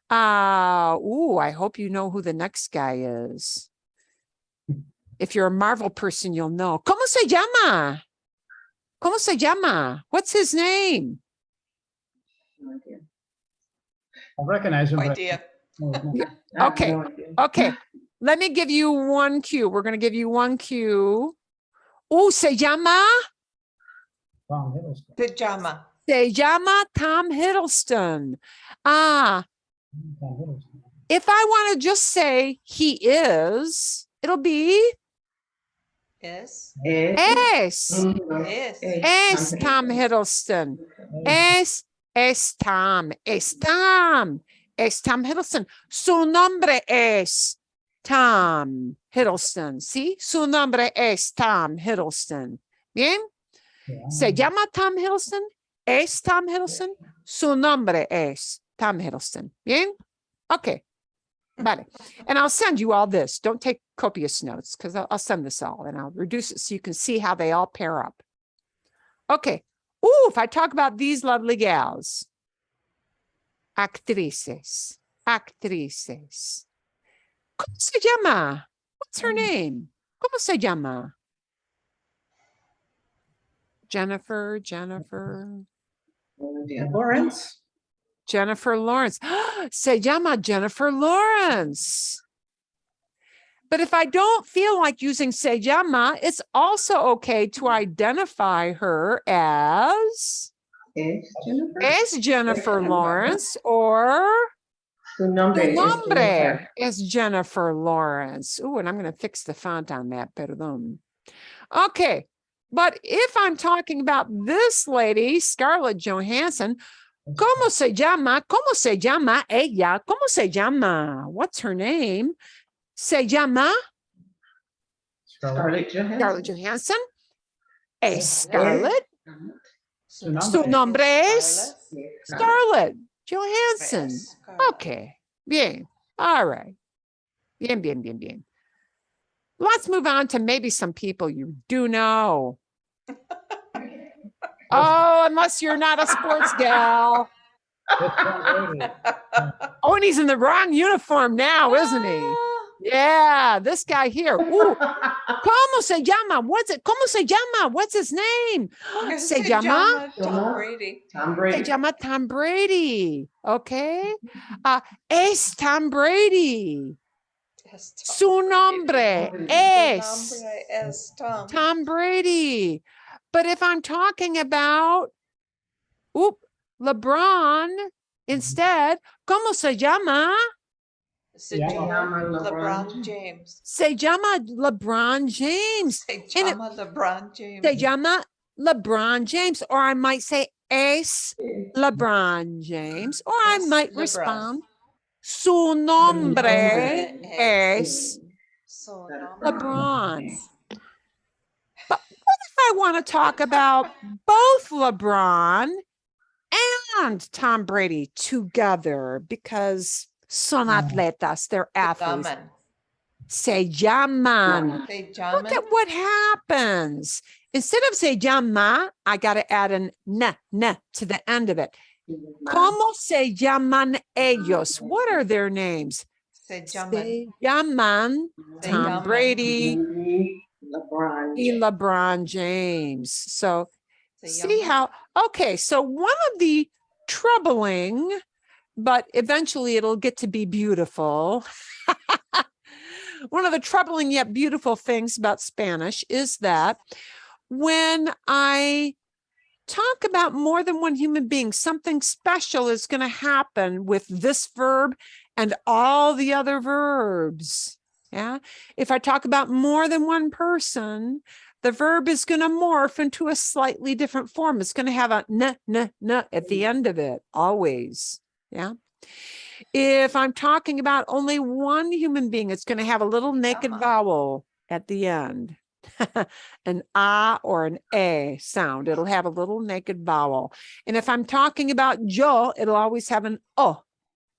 I hope you know who the next guy is. If you're a Marvel person, you'll know. ¿Cómo se llama? ¿Cómo se llama? What's his name? I recognize him. No but- idea. Okay. Okay. Let me give you one cue. We're going to give you one cue. Se llama? Tom Hiddleston. Te llama. Se llama Tom Hiddleston. Tom Hiddleston. If I want to just say he is, it'll be Es. es. Es. Tom Hiddleston. Es Tom. Es Tom. Es Tom Hiddleston. Su nombre es Tom Hiddleston. ¿Sí? Su nombre es Tom Hiddleston. Bien. Se llama Tom Hiddleston. Es Tom Hiddleston. Su nombre es Tom Hiddleston. Bien. Okay. Vale. And I'll send you all this. Don't take copious notes because I'll send this all and I'll reduce it so you can see how they all pair up. Okay. If I talk about these lovely gals. Actrices. Actrices. ¿Cómo se llama? What's her name? ¿Cómo se llama? Jennifer. Lawrence? Jennifer Lawrence. Se llama Jennifer Lawrence. But if I don't feel like using se llama, it's also okay to identify her as Jennifer Lawrence or Su nombre es Jennifer Lawrence. And I'm going to fix the font on that. Perdón. Okay. But if I'm talking about this lady, Scarlett Johansson, ¿Cómo se llama? ¿Cómo se llama ella? ¿Cómo se llama? What's her name? Se llama Scarlett Johansson. Scarlett Johansson. Es Scarlett. Su Su nombre es Scarlett Johansson. Es. Okay. Bien. All right. Bien. Let's move on to maybe some people you do know. Unless you're not a sports gal. It's Tom Brady. Oh, and he's in the wrong uniform now, isn't he? Yeah, this guy here. Ooh, ¿cómo se llama? What's it? ¿Cómo se llama? What's his name? Se llama? Tom Brady. Tom Se Brady. llama Tom Brady. Okay. Es Tom Brady. Yes, Tom Su Brady. nombre Su es nombre es Tom. Tom Brady. But if I'm talking about LeBron instead, ¿cómo se llama? Se Yeah. llama LeBron LeBron James. Se llama LeBron James. Se And it- llama LeBron James. Se llama LeBron James. Or I might say es LeBron James. Or I Es might LeBron. respond, su nombre es Su nombre LeBron. es- But what if I want to talk about both LeBron and Tom Brady together because son atletas, they're athletes. Llaman. Se llaman. Se Look llaman. at what happens. Instead of se llama, I got to add an na to the end of it. ¿Cómo se llaman ellos? What are their names? Se llaman. Se llaman Se Tom llaman. Brady LeBron. y LeBron James. So Se see llaman. how, okay, so one of the troubling, but eventually it'll get to be beautiful. One of the troubling yet beautiful things about Spanish is that when I talk about more than one human being, something special is going to happen with this verb and all the other verbs. Yeah. If I talk about more than one person, the verb is going to morph into a slightly different form. It's going to have a n at the end of it, always. Yeah. If I'm talking about only one human being, it's going to have a little naked Llama. vowel at the end. An a or an a sound. It'll have a little naked vowel. And if I'm talking about yo, it'll always have an o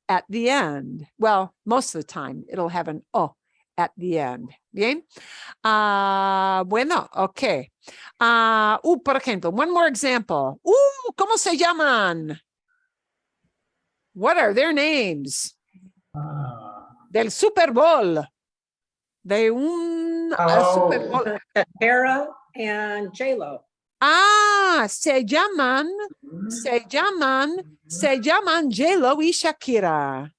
at the end. Well, most of the time it'll have an o at the end. Bien. Bueno, okay. Por ejemplo, one more example. ¿Cómo se llaman? What are their names? Del Super Bowl. De un Super Bowl. Tara and J-Lo. Se llaman J-Lo y Shakira.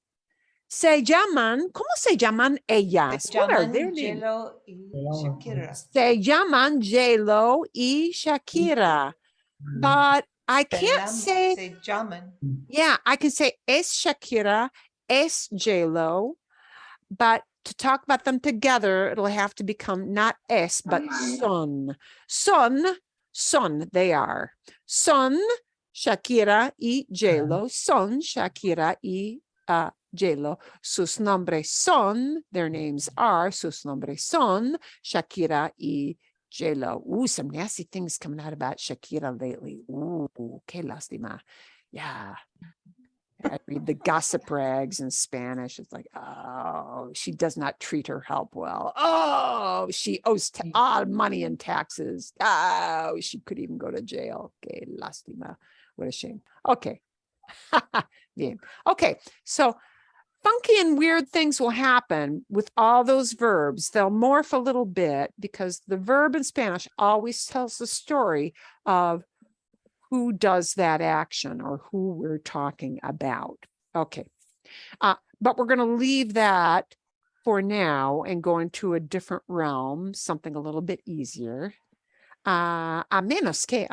Se llaman, ¿cómo se llaman ellas? Se What are llaman their names? J-Lo y Shakira. Se llaman J-Lo y Shakira. But I can't say, Se llaman. yeah, I can say es Shakira, es J-Lo, but to talk about them together, it'll have to become not es, but son. Son, they are. Son, Shakira y J-Lo. Son, Shakira y J-Lo. Sus nombres son, their names are, sus nombres son, Shakira y J-Lo. Ooh, some nasty things coming out about Shakira lately. Ooh, que lástima. Yeah. I read the gossip rags in Spanish. It's like, oh, she does not treat her help well. Oh, she owes all money in taxes. Oh, she could even go to jail. Que lástima. What a shame. Okay. Bien. Okay. So funky and weird things will happen with all those verbs. They'll morph a little bit because the verb in Spanish always tells the story of who does that action or who we're talking about. Okay. But we're going to leave that for now and go into a different realm, something a little bit easier. A menos que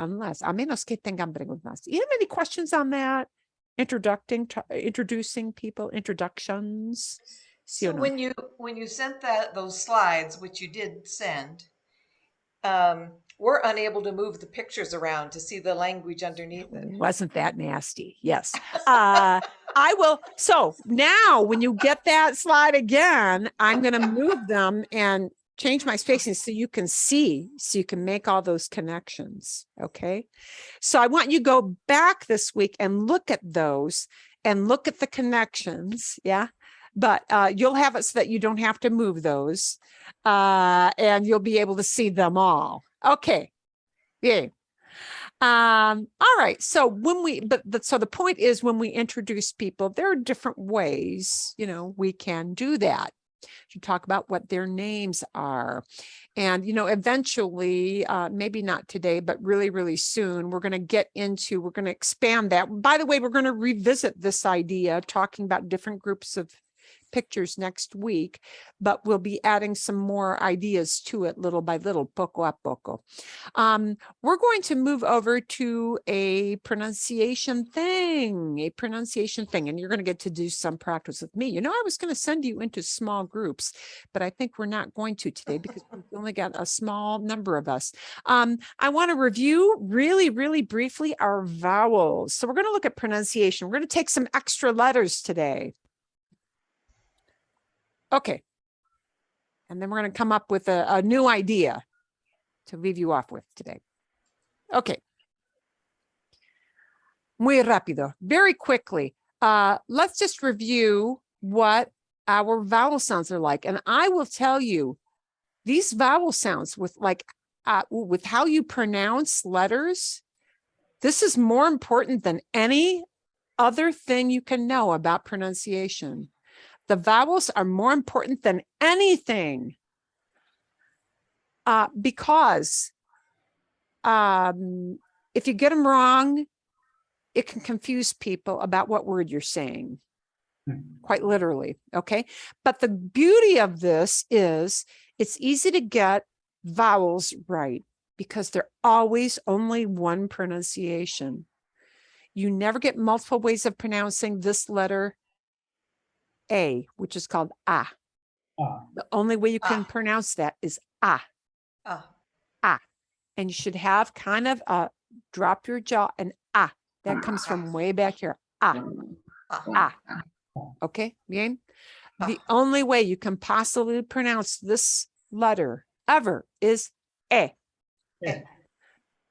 tengan preguntas. You have any questions on that? Introducing people, introductions. Sí So o no? when you sent those slides, which you did send, we're unable to move the pictures around to see the language underneath it. Wasn't that nasty? Yes. I will. So now when you get that slide again, I'm going to move them and change my spacing so you can see, so you can make all those connections. Okay. So I want you to go back this week and look at those and look at the connections. Yeah. But you'll have it so that you don't have to move those and you'll be able to see them all. Okay. Yeah. All right. So when we, so the point is when we introduce people, there are different ways, you know, we can do that. To talk about what their names are. And, you know, eventually, maybe not today, but really, really soon, we're going to expand that. By the way, we're going to revisit this idea, talking about different groups of pictures next week, but we'll be adding some more ideas to it little by little, poco a poco. We're going to move over to a pronunciation thing, and you're going to get to do some practice with me. You know, I was going to send you into small groups, but I think we're not going to today because we've only got a small number of us. I want to review really, really briefly our vowels. So we're going to look at pronunciation. We're going to take some extra letters today. Okay. And then we're going to come up with a new idea to leave you off with today. Okay. Muy rápido, very quickly. Let's just review what our vowel sounds are like. And I will tell you these vowel sounds with with how you pronounce letters. This is more important than any other thing you can know about pronunciation. The vowels are more important than anything because if you get them wrong, it can confuse people about what word you're saying, quite literally, okay? But the beauty of this is it's easy to get vowels right because they're always only one pronunciation. You never get multiple ways of pronouncing this letter A, which is called A. The only way you can pronounce that is A. A. And you should have kind of a drop your jaw and A. That comes from way back here. A. A. Okay, bien? The only way you can possibly pronounce this letter ever is E.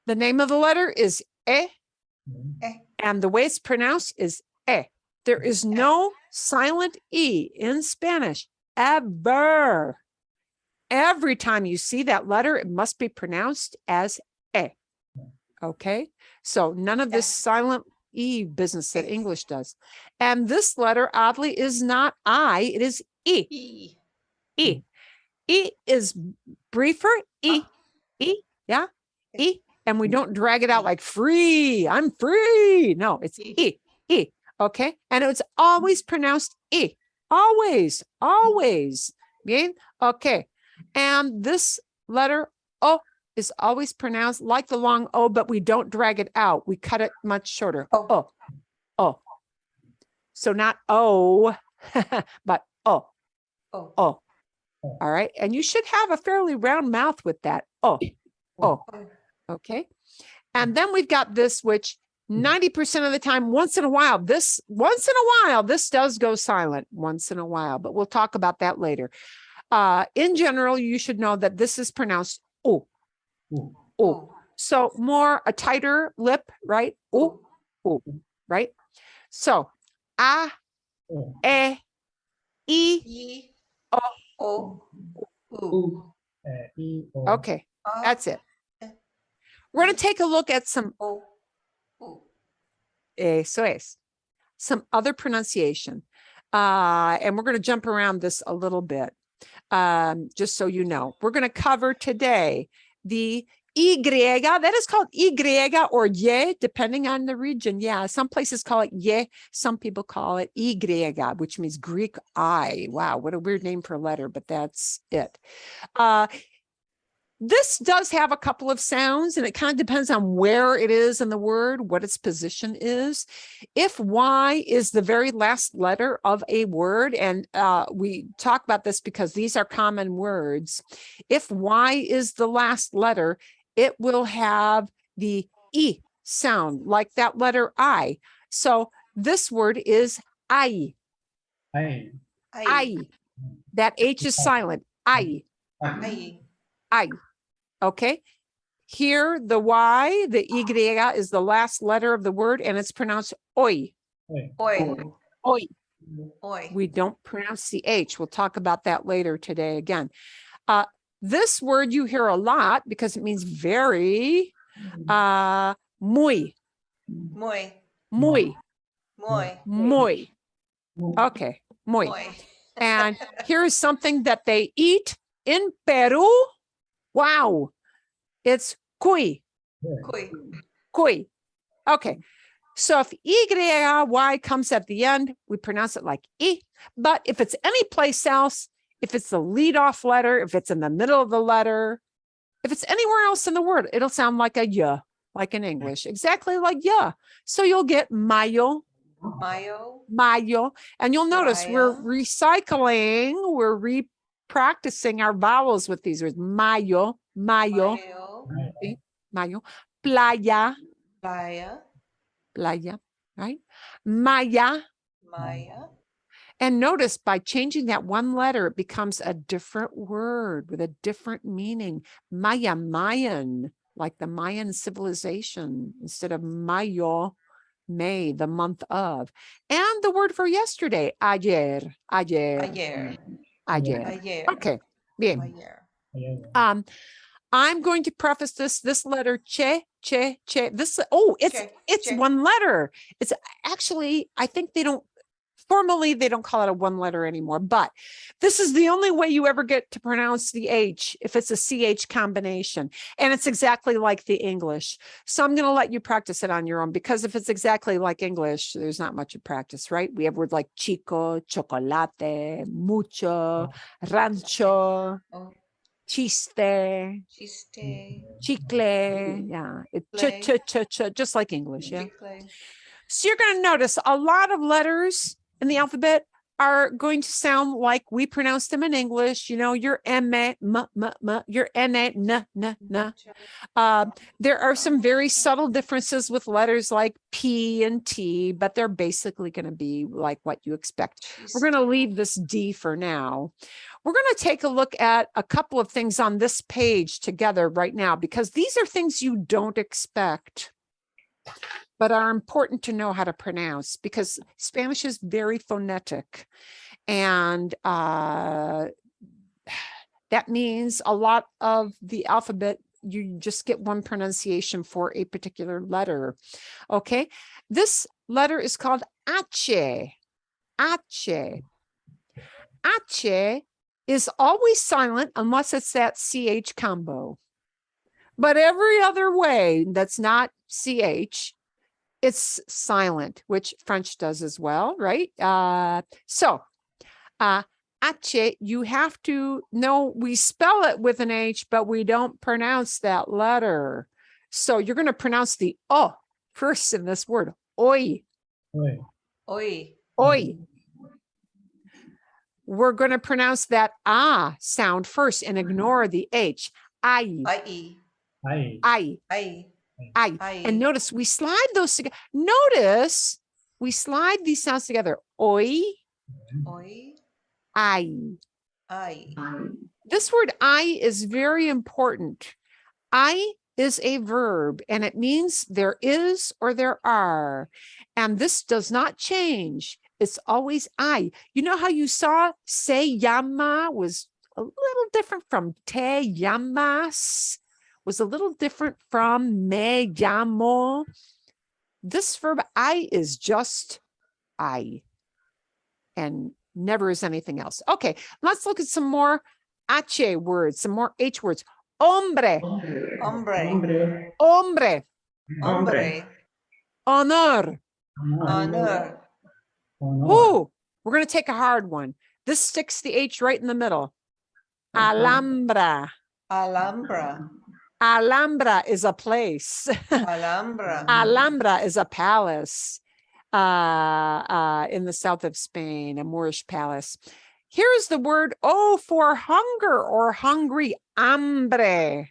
The name of the letter is E. And the way it's pronounced is E. There is no silent E in Spanish, ever. Every time you see that letter, it must be pronounced as E. Okay? So none of this silent E business that English does. And this letter, oddly, is not I, it is E. E. E is briefer, E. E, yeah, E. And we don't drag it out like free, I'm free. No, it's E. E. Okay, and it's always pronounced E. Always, always. Bien? Okay. And this letter O is always pronounced like the long O, but we don't drag it out. We cut it much shorter. O. O. So not O, but O. O. All right. And you should have a fairly round mouth with that. O. O. Okay. And then we've got this, which 90% of the time, once in a while, this does go silent once in a while, but we'll talk about that later. In general, you should know that this is pronounced O. O. So more a tighter lip, right? O. O. Right? So A, E, E, O. Okay, that's it. We're going to take a look at some eso es, some other pronunciation. And we're going to jump around this a little bit, just so you know. We're going to cover today the Y, that is called Y or Y, depending on the region. Yeah, some places call it Y, some people call it Y, which means Greek I. Wow, what a weird name for a letter, but that's it. This does have a couple of sounds, and it kind of depends on where it is in the word, what its position is. If Y is the very last letter of a word, and we talk about this because these are common words. If Y is the last letter, it will have the E sound, like that letter I. So this word is I. I. That H is silent. I. I. Okay. Here, the Y, the Y is the last letter of the word, and it's pronounced oi. Oi. We don't pronounce the H. We'll talk about that later today again. This word you hear a lot because it means very. muy, Muy. muy, Muy. muy. Okay, muy. Muy. And here is something that they eat in Peru. Wow, it's cuy, Cuy. cuy. Okay, so if Y comes at the end, we pronounce it like E. But if it's any place else, if it's the lead-off letter, if it's in the middle of the letter, if it's anywhere else in the word, it'll sound like a Y, like in English, exactly like Y. So you'll get mayo, Mayo. mayo, and you'll notice we're Maya. recycling, we're re-practicing our vowels with these words. Mayo, mayo, Mayo. see? Mayo, playa, Playa. playa, right? Maya. Maya. And notice by changing that one letter, it becomes a different word with a different meaning. Maya, Mayan, like the Mayan civilization, instead of Mayo, May, the month of. And the word for yesterday, ayer, ayer, Ayer. ayer. Ayer. Okay, bien. Ayer. I'm going to preface this letter, che, this, Che, it's che. one letter. It's actually, I think formally, they don't call it a one letter anymore, but this is the only way you ever get to pronounce the H if it's a CH combination. And it's exactly like the English. So I'm going to let you practice it on your own, because if it's exactly like English, there's not much of practice, right? We have words like chico, chocolate, mucho, rancho, Oh, chiste, chiste. chicle. Yeah, just like English. Yeah. Chicle. So you're going to notice a lot of letters in the alphabet are going to sound like we pronounce them in English. You know, your M, your N, N. There are some very subtle differences with letters like P and T, but they're basically going to be like what you expect. We're going to leave this D for now. We're going to take a look at a couple of things on this page together right now, because these are things you don't expect, but are important to know how to pronounce, because Spanish is very phonetic. And that means a lot of the alphabet, you just get one pronunciation for a particular letter. Okay, this letter is called H. H. H is always silent unless it's that CH combo. But every other way that's not CH, it's silent, which French does as well, right? H, you have to know we spell it with an H, but we don't pronounce that letter. So you're going to pronounce the O first in this word, oi. Oi. Oi. We're going to pronounce that ah sound first and ignore the H. Ai. I-E. Ai. I-E. I. And notice we slide those together. Notice we slide these sounds together. Oi, Oi. I. I. This word I is very important. I is a verb, and it means there is or there are. And this does not change. It's always I. You know how you saw se llama was a little different from te llamas? Was a little different from me llamo. This verb I is just I and never is anything else. Okay, let's look at some more H words, some more H words. Hombre. Hombre. Hombre. Hombre. Honor. Honor. Ooh, we're going to take a hard one. This sticks the H right in the middle. Alhambra. Alhambra. Alhambra is a place. Alhambra. Alhambra is a palace in the south of Spain, a Moorish palace. Here's the word for hunger or hungry, hambre.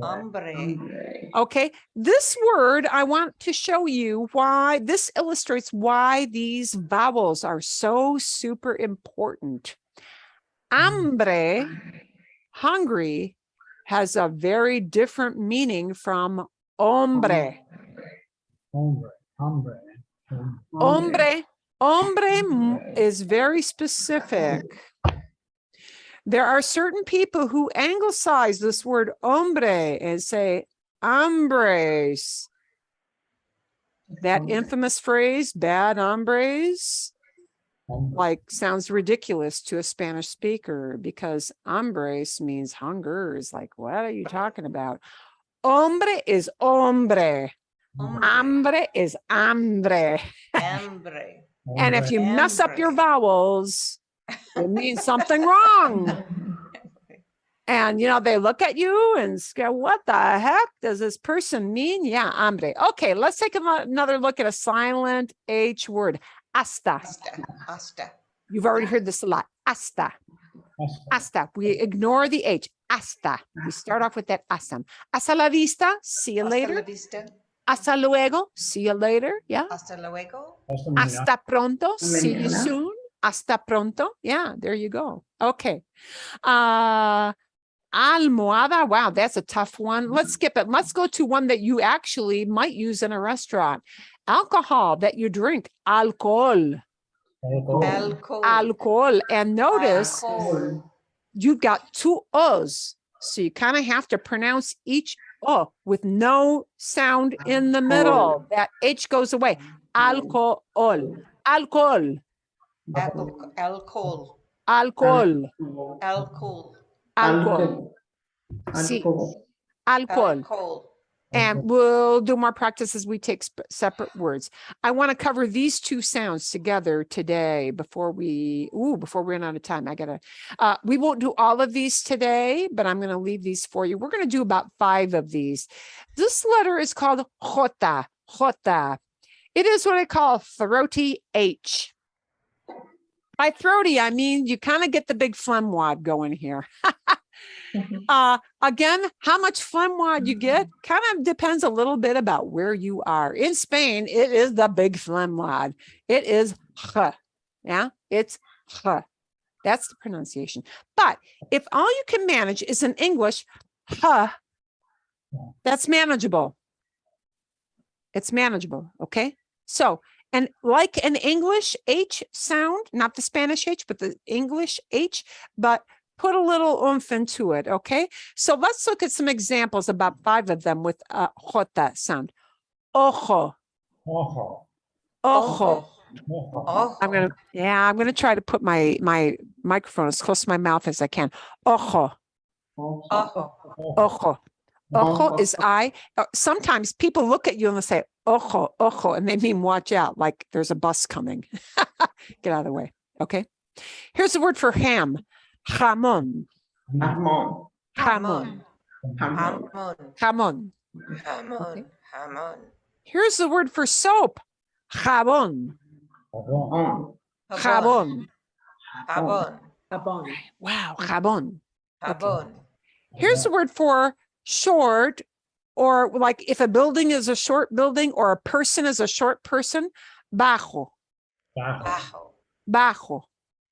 Hombre. Okay, this word, I want to show you why this illustrates why these vowels are so super important. Hambre, hungry, has a very different meaning from hombre. Hombre is very specific. There are certain people who anglicize this word hombre and say hombres. That infamous phrase, bad hombres, like sounds ridiculous to a Spanish speaker because hombres means hunger. Is like, what are you talking about? Hombre is hombre. Hambre is hambre. Hambre. And if you mess up your vowels, it means something wrong. And, you know, they look at you and go, what the heck does this person mean? Yeah, hambre. Okay, let's take another look at a silent H word. Hasta. Hasta. You've already heard this a lot. Hasta. Hasta. We ignore the H. Hasta. We start off with that hasta. Hasta la vista. See you Hasta la later. vista. Hasta luego. See you later. Yeah. Hasta luego. Hasta pronto. See you Mañana. soon. Hasta pronto. Yeah, there you go. Okay. Almohada. Wow, that's a tough one. Let's skip it. Let's go to one that you actually might use in a restaurant. Alcohol that you drink. Alcohol. Alcohol. Alcohol. And notice Alcohol. you've got two O's. So you kind of have to pronounce each O with no sound in the middle. That H goes away. Alcohol. Alcohol. Alcohol. Alcohol. Alcohol. Alcohol. Sí. Alcohol. Alcohol. And we'll do more practice as we take separate words. I want to cover these two sounds together today before we run out of time. We won't do all of these today, but I'm going to leave these for you. We're going to do about 5 of these. This letter is called J. J. It is what I call throaty H. By throaty, I mean, you kind of get the big phlegm wad going here. Again, how much phlegm wad you get kind of depends a little bit about where you are. In Spain, it is the big phlegm wad. It is J. Yeah, it's J. That's the pronunciation. But if all you can manage is in English, J, that's manageable. It's manageable, okay? So, and like an English H sound, not the Spanish H, but the English H, but put a little oomph into it, okay? So let's look at some examples, about 5 of them with J sound. Ojo. Ojo. Ojo. Ojo. I'm gonna try to put my microphone as close to my mouth as I can. Ojo. Ojo. Ojo. Ojo is eye. Sometimes people look at you and they say, ojo, ojo, and they mean watch out, like there's a bus coming. Get out of the way, okay? Here's the word for ham. Jamón. Jamón. Jamón. Jamón. Jamón. Jamón. Jamón. Here's the word for soap. Jabón. Jabón. Jabón. Jabón. Abon. Wow, jabón. Jabón. Here's the word for short, or like if a building is a short building or a person is a short person, bajo. Bajo. Bajo.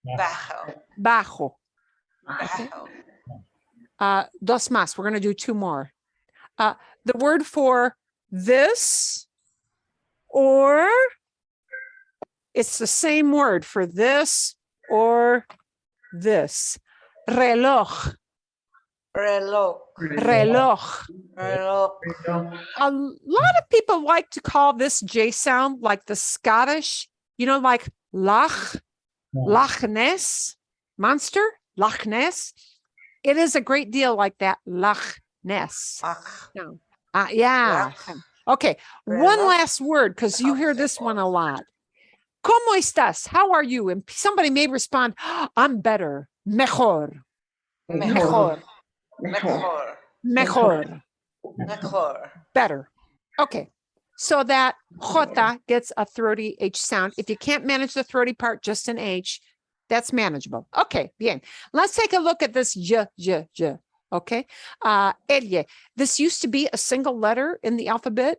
Bajo. Bajo. Bajo. Dos más. We're going to do 2 more. The word for this, or it's the same word for this or this. Reloj. Reloj. Reloj. Reloj. A lot of people like to call this J sound like the Scottish, like Loch Ness monster, Loch Ness. It is a great deal like that, Loch Ness. Ach. No. Yeah. Loch. Okay. One Reloj. last word, because you hear this one a lot. ¿Cómo estás? How are you? And somebody may respond, I'm better. Mejor. Mejor. Mejor. Mejor. Mejor. Better. Okay. So that J gets a throaty H sound. If you can't manage the throaty part, just an H, that's manageable. Okay, bien. Let's take a look at this J. Okay. Elle. This used to be a single letter in the alphabet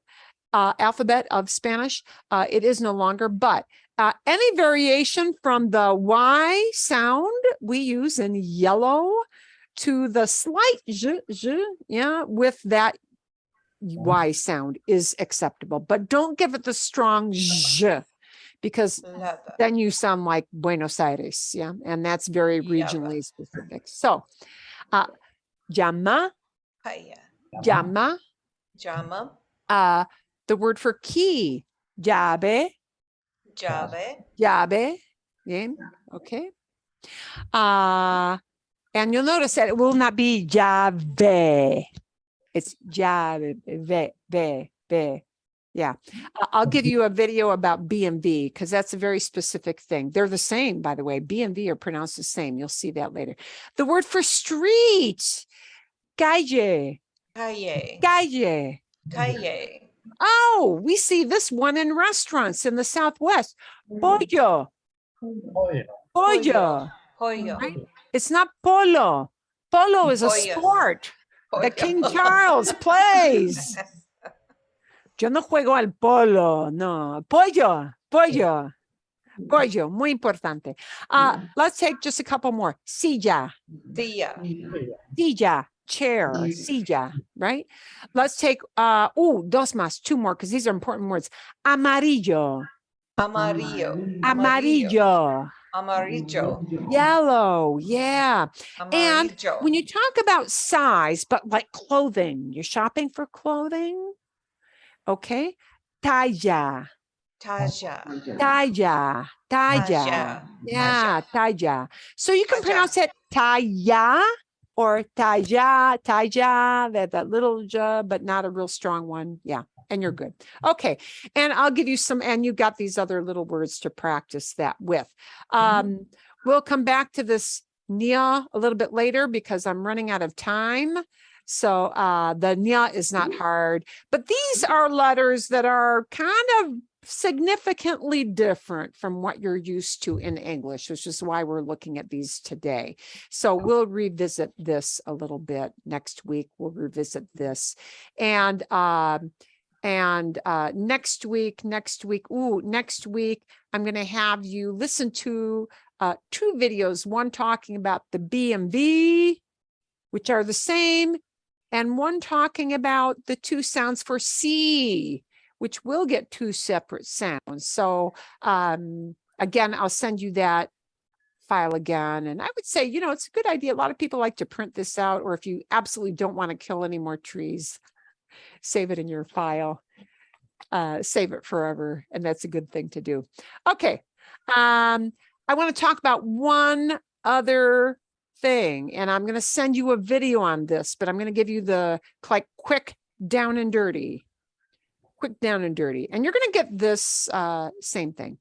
of Spanish. It is no longer, but any variation from the Y sound we use in yellow to the slight j, yeah, with that Y sound is acceptable, but don't give it the strong j, because Love. then you sound like Buenos Aires, yeah, and that's very regionally specific. So, llama, Hiya. llama, Jama. the word for key, llave, llave, llave. Bien, okay. And you'll notice that it will not be llave. It's llave, ve. Yeah, I'll give you a video about B and V because that's a very specific thing. They're the same, by the way. B and V are pronounced the same. You'll see that later. The word for street, calle, calle, calle. calle, Oh, we see this one in restaurants in the Southwest. Pollo, Oh, yeah. pollo. pollo, Right? It's not polo. Polo is a Pollo. sport that pollo. King Charles plays. Yo no juego al polo, no. Pollo, pollo, pollo, muy importante. Let's take just a couple more. Silla, Silla, silla, chair, silla, right? Let's take, dos más, two more, because these are important words. Amarillo, amarillo, amarillo, amarillo, yellow, yeah. And amarillo, when you talk about size, but like clothing, you're shopping for clothing, okay? Talla, talla, talla, talla. Talla, Yeah, talla. So you can Talla. pronounce it talla or talla, talla, that little ja, but not a real strong one. Yeah, and you're good. Okay, and I'll give you some, and you got these other little words to practice that with. We'll come back to this nia a little bit later because I'm running out of time. So the nia is not hard, but these are letters that are kind of significantly different from what you're used to in English, which is why we're looking at these today. So we'll revisit this a little bit next week. We'll revisit this. And next week, next week, I'm going to have you listen to two videos, one talking about the B and V, which are the same, and one talking about the two sounds for C, which will get two separate sounds. So again, I'll send you that file again. And I would say, it's a good idea. A lot of people like to print this out, or if you absolutely don't want to kill any more trees, save it in your file, save it forever. And that's a good thing to do. Okay. I want to talk about one other thing, and I'm going to send you a video on this, but I'm going to give you the quick down and dirty. Quick down and dirty. And you're going to get this same thing.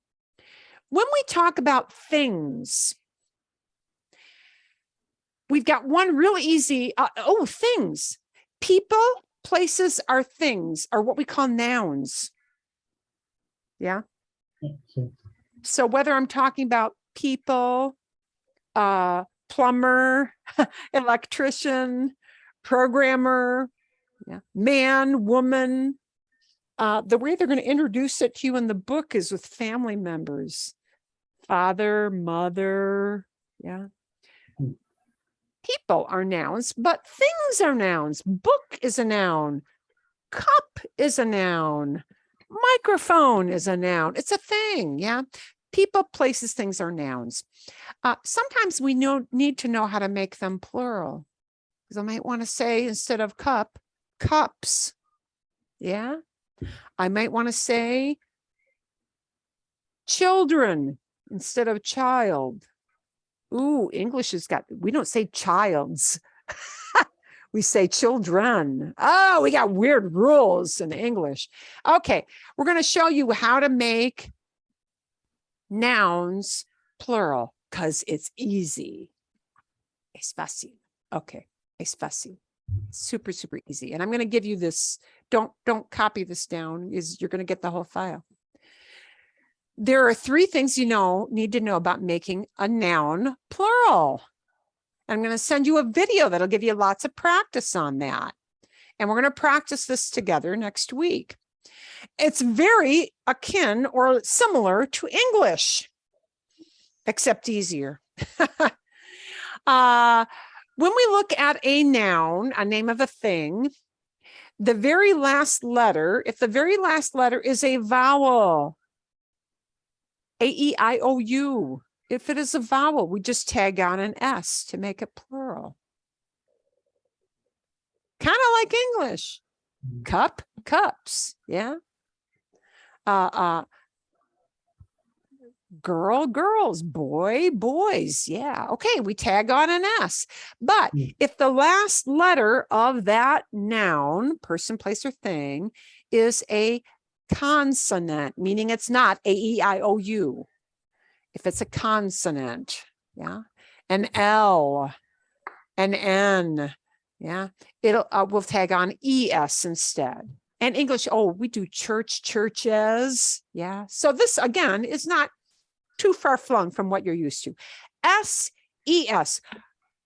When we talk about things, we've got one real easy, things. People, places, are things, are what we call nouns. Yeah. So whether I'm talking about people, plumber, electrician, programmer, man, woman, the way they're going to introduce it to you in the book is with family members, father, mother. Yeah. People are nouns, but things are nouns. Book is a noun. Cup is a noun. Microphone is a noun. It's a thing. Yeah. People, places, things are nouns. Sometimes we need to know how to make them plural. Because I might want to say, instead of cup, cups. Yeah. I might want to say children instead of child. Ooh, English has got, we don't say childs. We say children. Oh, we got weird rules in English. Okay, we're going to show you how to make nouns plural because it's easy. Es fácil. Okay, es fácil. Super, super easy. And I'm going to give you this. Don't copy this down. You're going to get the whole file. There are three things you need to know about making a noun plural. I'm going to send you a video that'll give you lots of practice on that. And we're going to practice this together next week. It's very akin or similar to English, except easier. When we look at a noun, a name of a thing, the very last letter, if the very last letter is a vowel, A-E-I-O-U, if it is a vowel, we just tag on an S to make it plural. Kind of like English. Cup, cups, yeah. Girl, girls, boy, boys. Yeah. Okay. We tag on an S. But if the last letter of that noun, person, place, or thing, is a consonant, meaning it's not A, E, I, O, U. If it's a consonant, yeah, an L, an N, yeah, we'll tag on ES instead. And English, oh, we do church, churches, yeah. So this, again, is not too far flung from what you're used to. S, ES.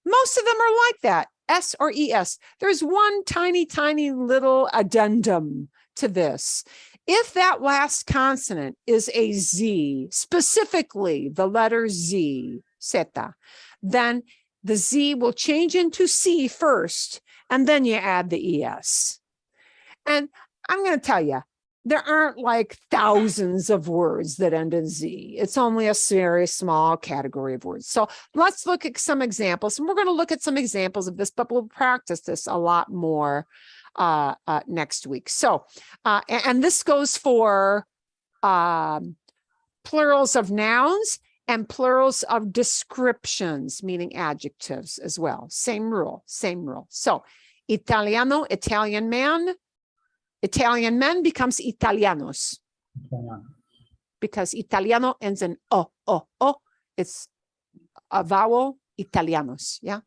Most of them are like that, S or ES. There's one tiny, tiny little addendum to this. If that last consonant is a Z, specifically the letter Z, Sept, then the Z will change into C first, and then you add the ES. And I'm going to tell you, there aren't like thousands of words that end in Z. It's only a very small category of words. So let's look at some examples. And we're going to look at some examples of this, but we'll practice this a lot more next week. So, and this goes for plurals of nouns and plurals of descriptions, meaning adjectives as well. Same rule, same rule. So Italiano, Italian man. Italian men becomes Italianos because Italiano ends in O, O, O. It's a vowel, Italianos, yeah.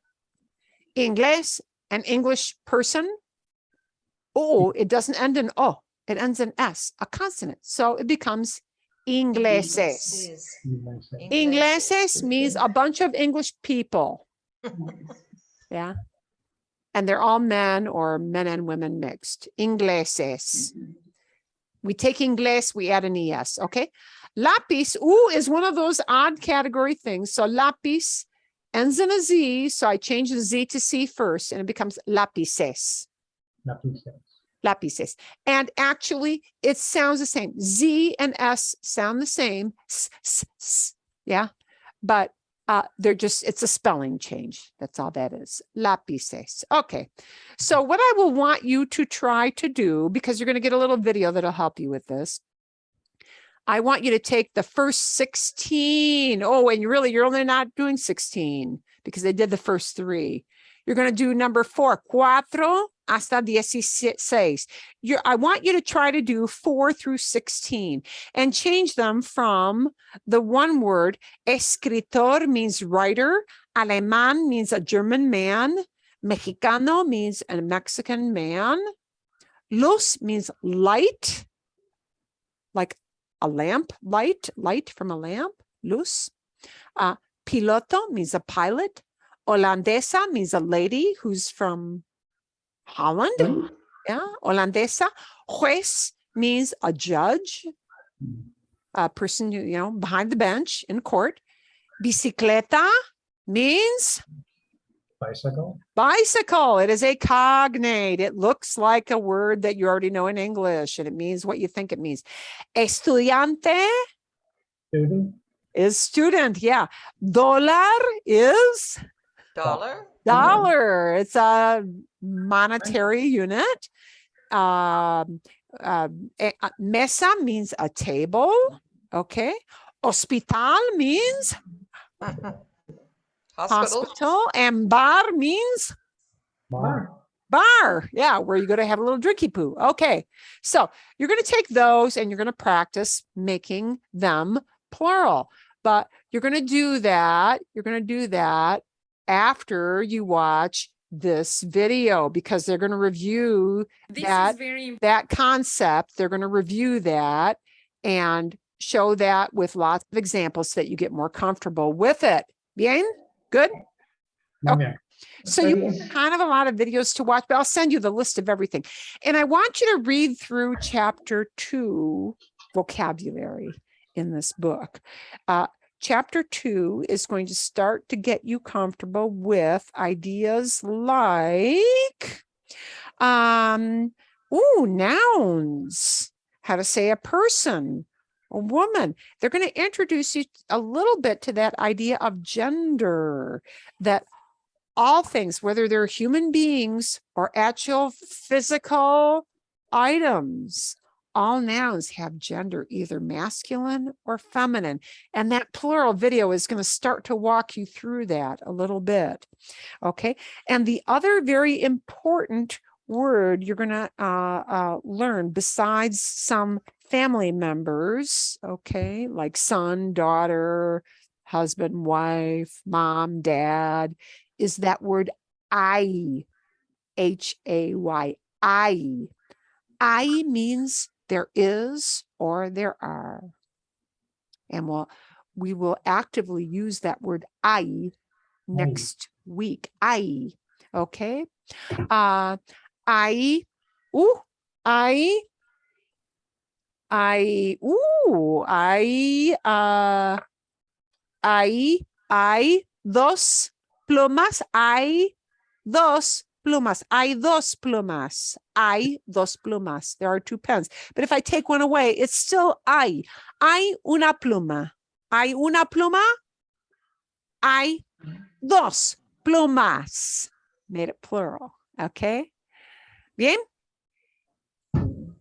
Inglés, an English person. Oh, it doesn't end in O, it ends in S, a consonant. So it becomes ingleses. Ingleses means a bunch of English people, yeah. And they're all men or men and women mixed. Ingleses. We take Ingles, we add an ES, okay? Lapis, is one of those odd category things. So lapis ends in a Z, so I change the Z to C first, and it becomes lapises. Lapises. And actually, it sounds the same. Z and S sound the same. Yeah, but they're just, it's a spelling change. That's all that is. Lapises. Okay. So what I will want you to try to do, because you're going to get a little video that'll help you with this. I want you to take the first 16. Oh, and you're only not doing 16 because they did the first 3. You're going to do number 4, cuatro hasta 16. I want you to try to do 4 through 16 and change them from the one word. Escritor means writer. Alemán means a German man. Mexicano means a Mexican man. Luz means light, like a lamp, light from a lamp, luz. Piloto means a pilot. Holandesa means a lady who's from Holland. Yeah, holandesa. Juez means a judge, a person, behind the bench in court. Bicicleta means Bicycle. Bicycle. It is a cognate. It looks like a word that you already know in English, and it means what you think it means. Estudiante Student. is student. Yeah. Dólar is dollar. It's a monetary unit. Mesa means a table. Okay. Hospital means hospital. And bar means bar. Yeah, where you're going to have a little drinky poo. Okay. So you're going to take those and you're going to practice making them plural. But you're going to do that. You're going to do that after you watch this video, because they're going to review that concept. They're going to review that and show that with lots of examples so that you get more comfortable with it. Bien? Good? Okay. So you kind of a lot of videos to watch, but I'll send you the list of everything. And I want you to read through chapter 2 vocabulary in this book. Chapter 2 is going to start to get you comfortable with ideas like, nouns, how to say a person, a woman. They're going to introduce you a little bit to that idea of gender, that all things, whether they're human beings or actual physical items, all nouns have gender, either masculine or feminine. And that plural video is going to start to walk you through that a little bit. Okay. And the other very important word you're going to learn, besides some family members, okay, like son, daughter, husband, wife, mom, dad, is that word I, H-A-Y, I. I means there is or there are. And we will actively use that word I next week. I, okay? I, ooh, I, dos plumas, hay dos plumas, hay dos plumas, hay dos plumas. There are two pens. But if I take one away, it's still hay una pluma, hay una pluma, hay dos plumas. Made it plural, okay? Bien?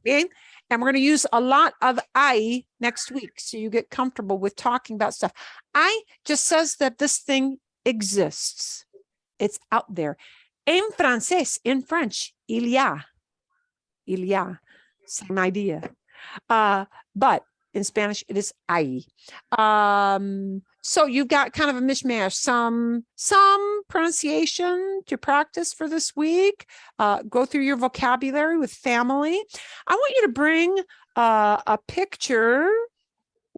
Bien? And we're going to use a lot of I next week, so you get comfortable with talking about stuff. I just says that this thing exists. It's out there. En francés, in French, il y a. Il y a. Same idea. But in Spanish, it is hay. So you've got kind of a mishmash, some pronunciation to practice for this week. Go through your vocabulary with family. I want you to bring a picture,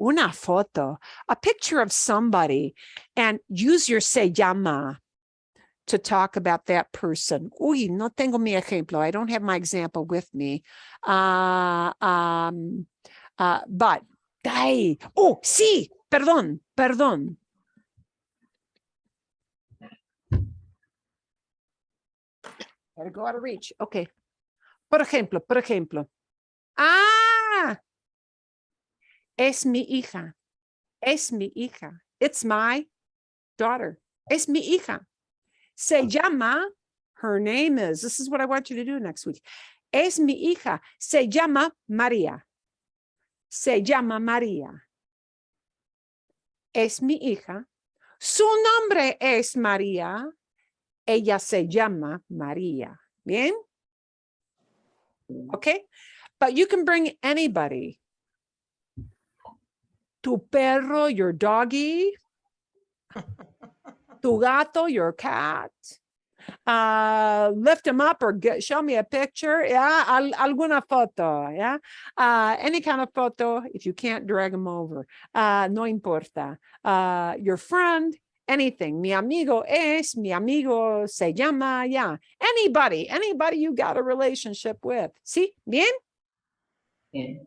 una foto, a picture of somebody, and use your se llama to talk about that person. Uy, no tengo mi ejemplo. I don't have my example with me. But, oh, sí, perdón. Gotta go out of reach. Okay. Por ejemplo. Es mi hija. Es mi hija. It's my daughter. Es mi hija. Se llama, her name is, this is what I want you to do next week. Es mi hija. Se llama María. Se llama María. Es mi hija. Su nombre es María. Ella se llama María. Bien? Okay? But you can bring anybody. Tu perro, your doggy. Tu gato, your cat. Lift him up or show me a picture. Yeah, alguna foto. Yeah, any kind of photo. If you can't, drag him over. No importa. Your friend, anything. Mi amigo es, mi amigo se llama. Yeah, anybody you got a relationship with. ¿Sí? Bien? Yeah.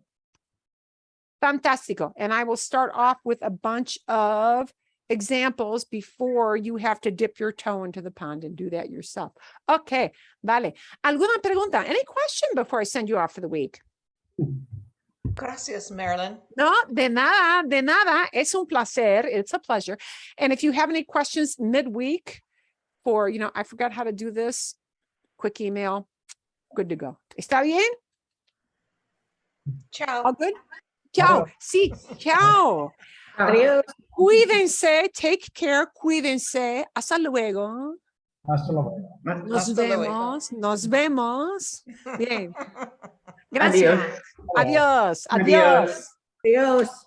Fantástico. And I will start off with a bunch of examples before you have to dip your toe into the pond and do that yourself. Okay, vale. ¿Alguna pregunta? Any question before I send you off for the week? Gracias, Marilyn. No, de nada. Es un placer. It's a pleasure. And if you have any questions midweek for, I forgot how to do this, quick email, good to go. ¿Está bien? Ciao. All good? Ciao. Sí, ciao. Adiós. Cuídense, take care, cuídense. Hasta luego. Hasta luego. Nos vemos. Bien. Gracias. Adiós. Adiós. Adiós.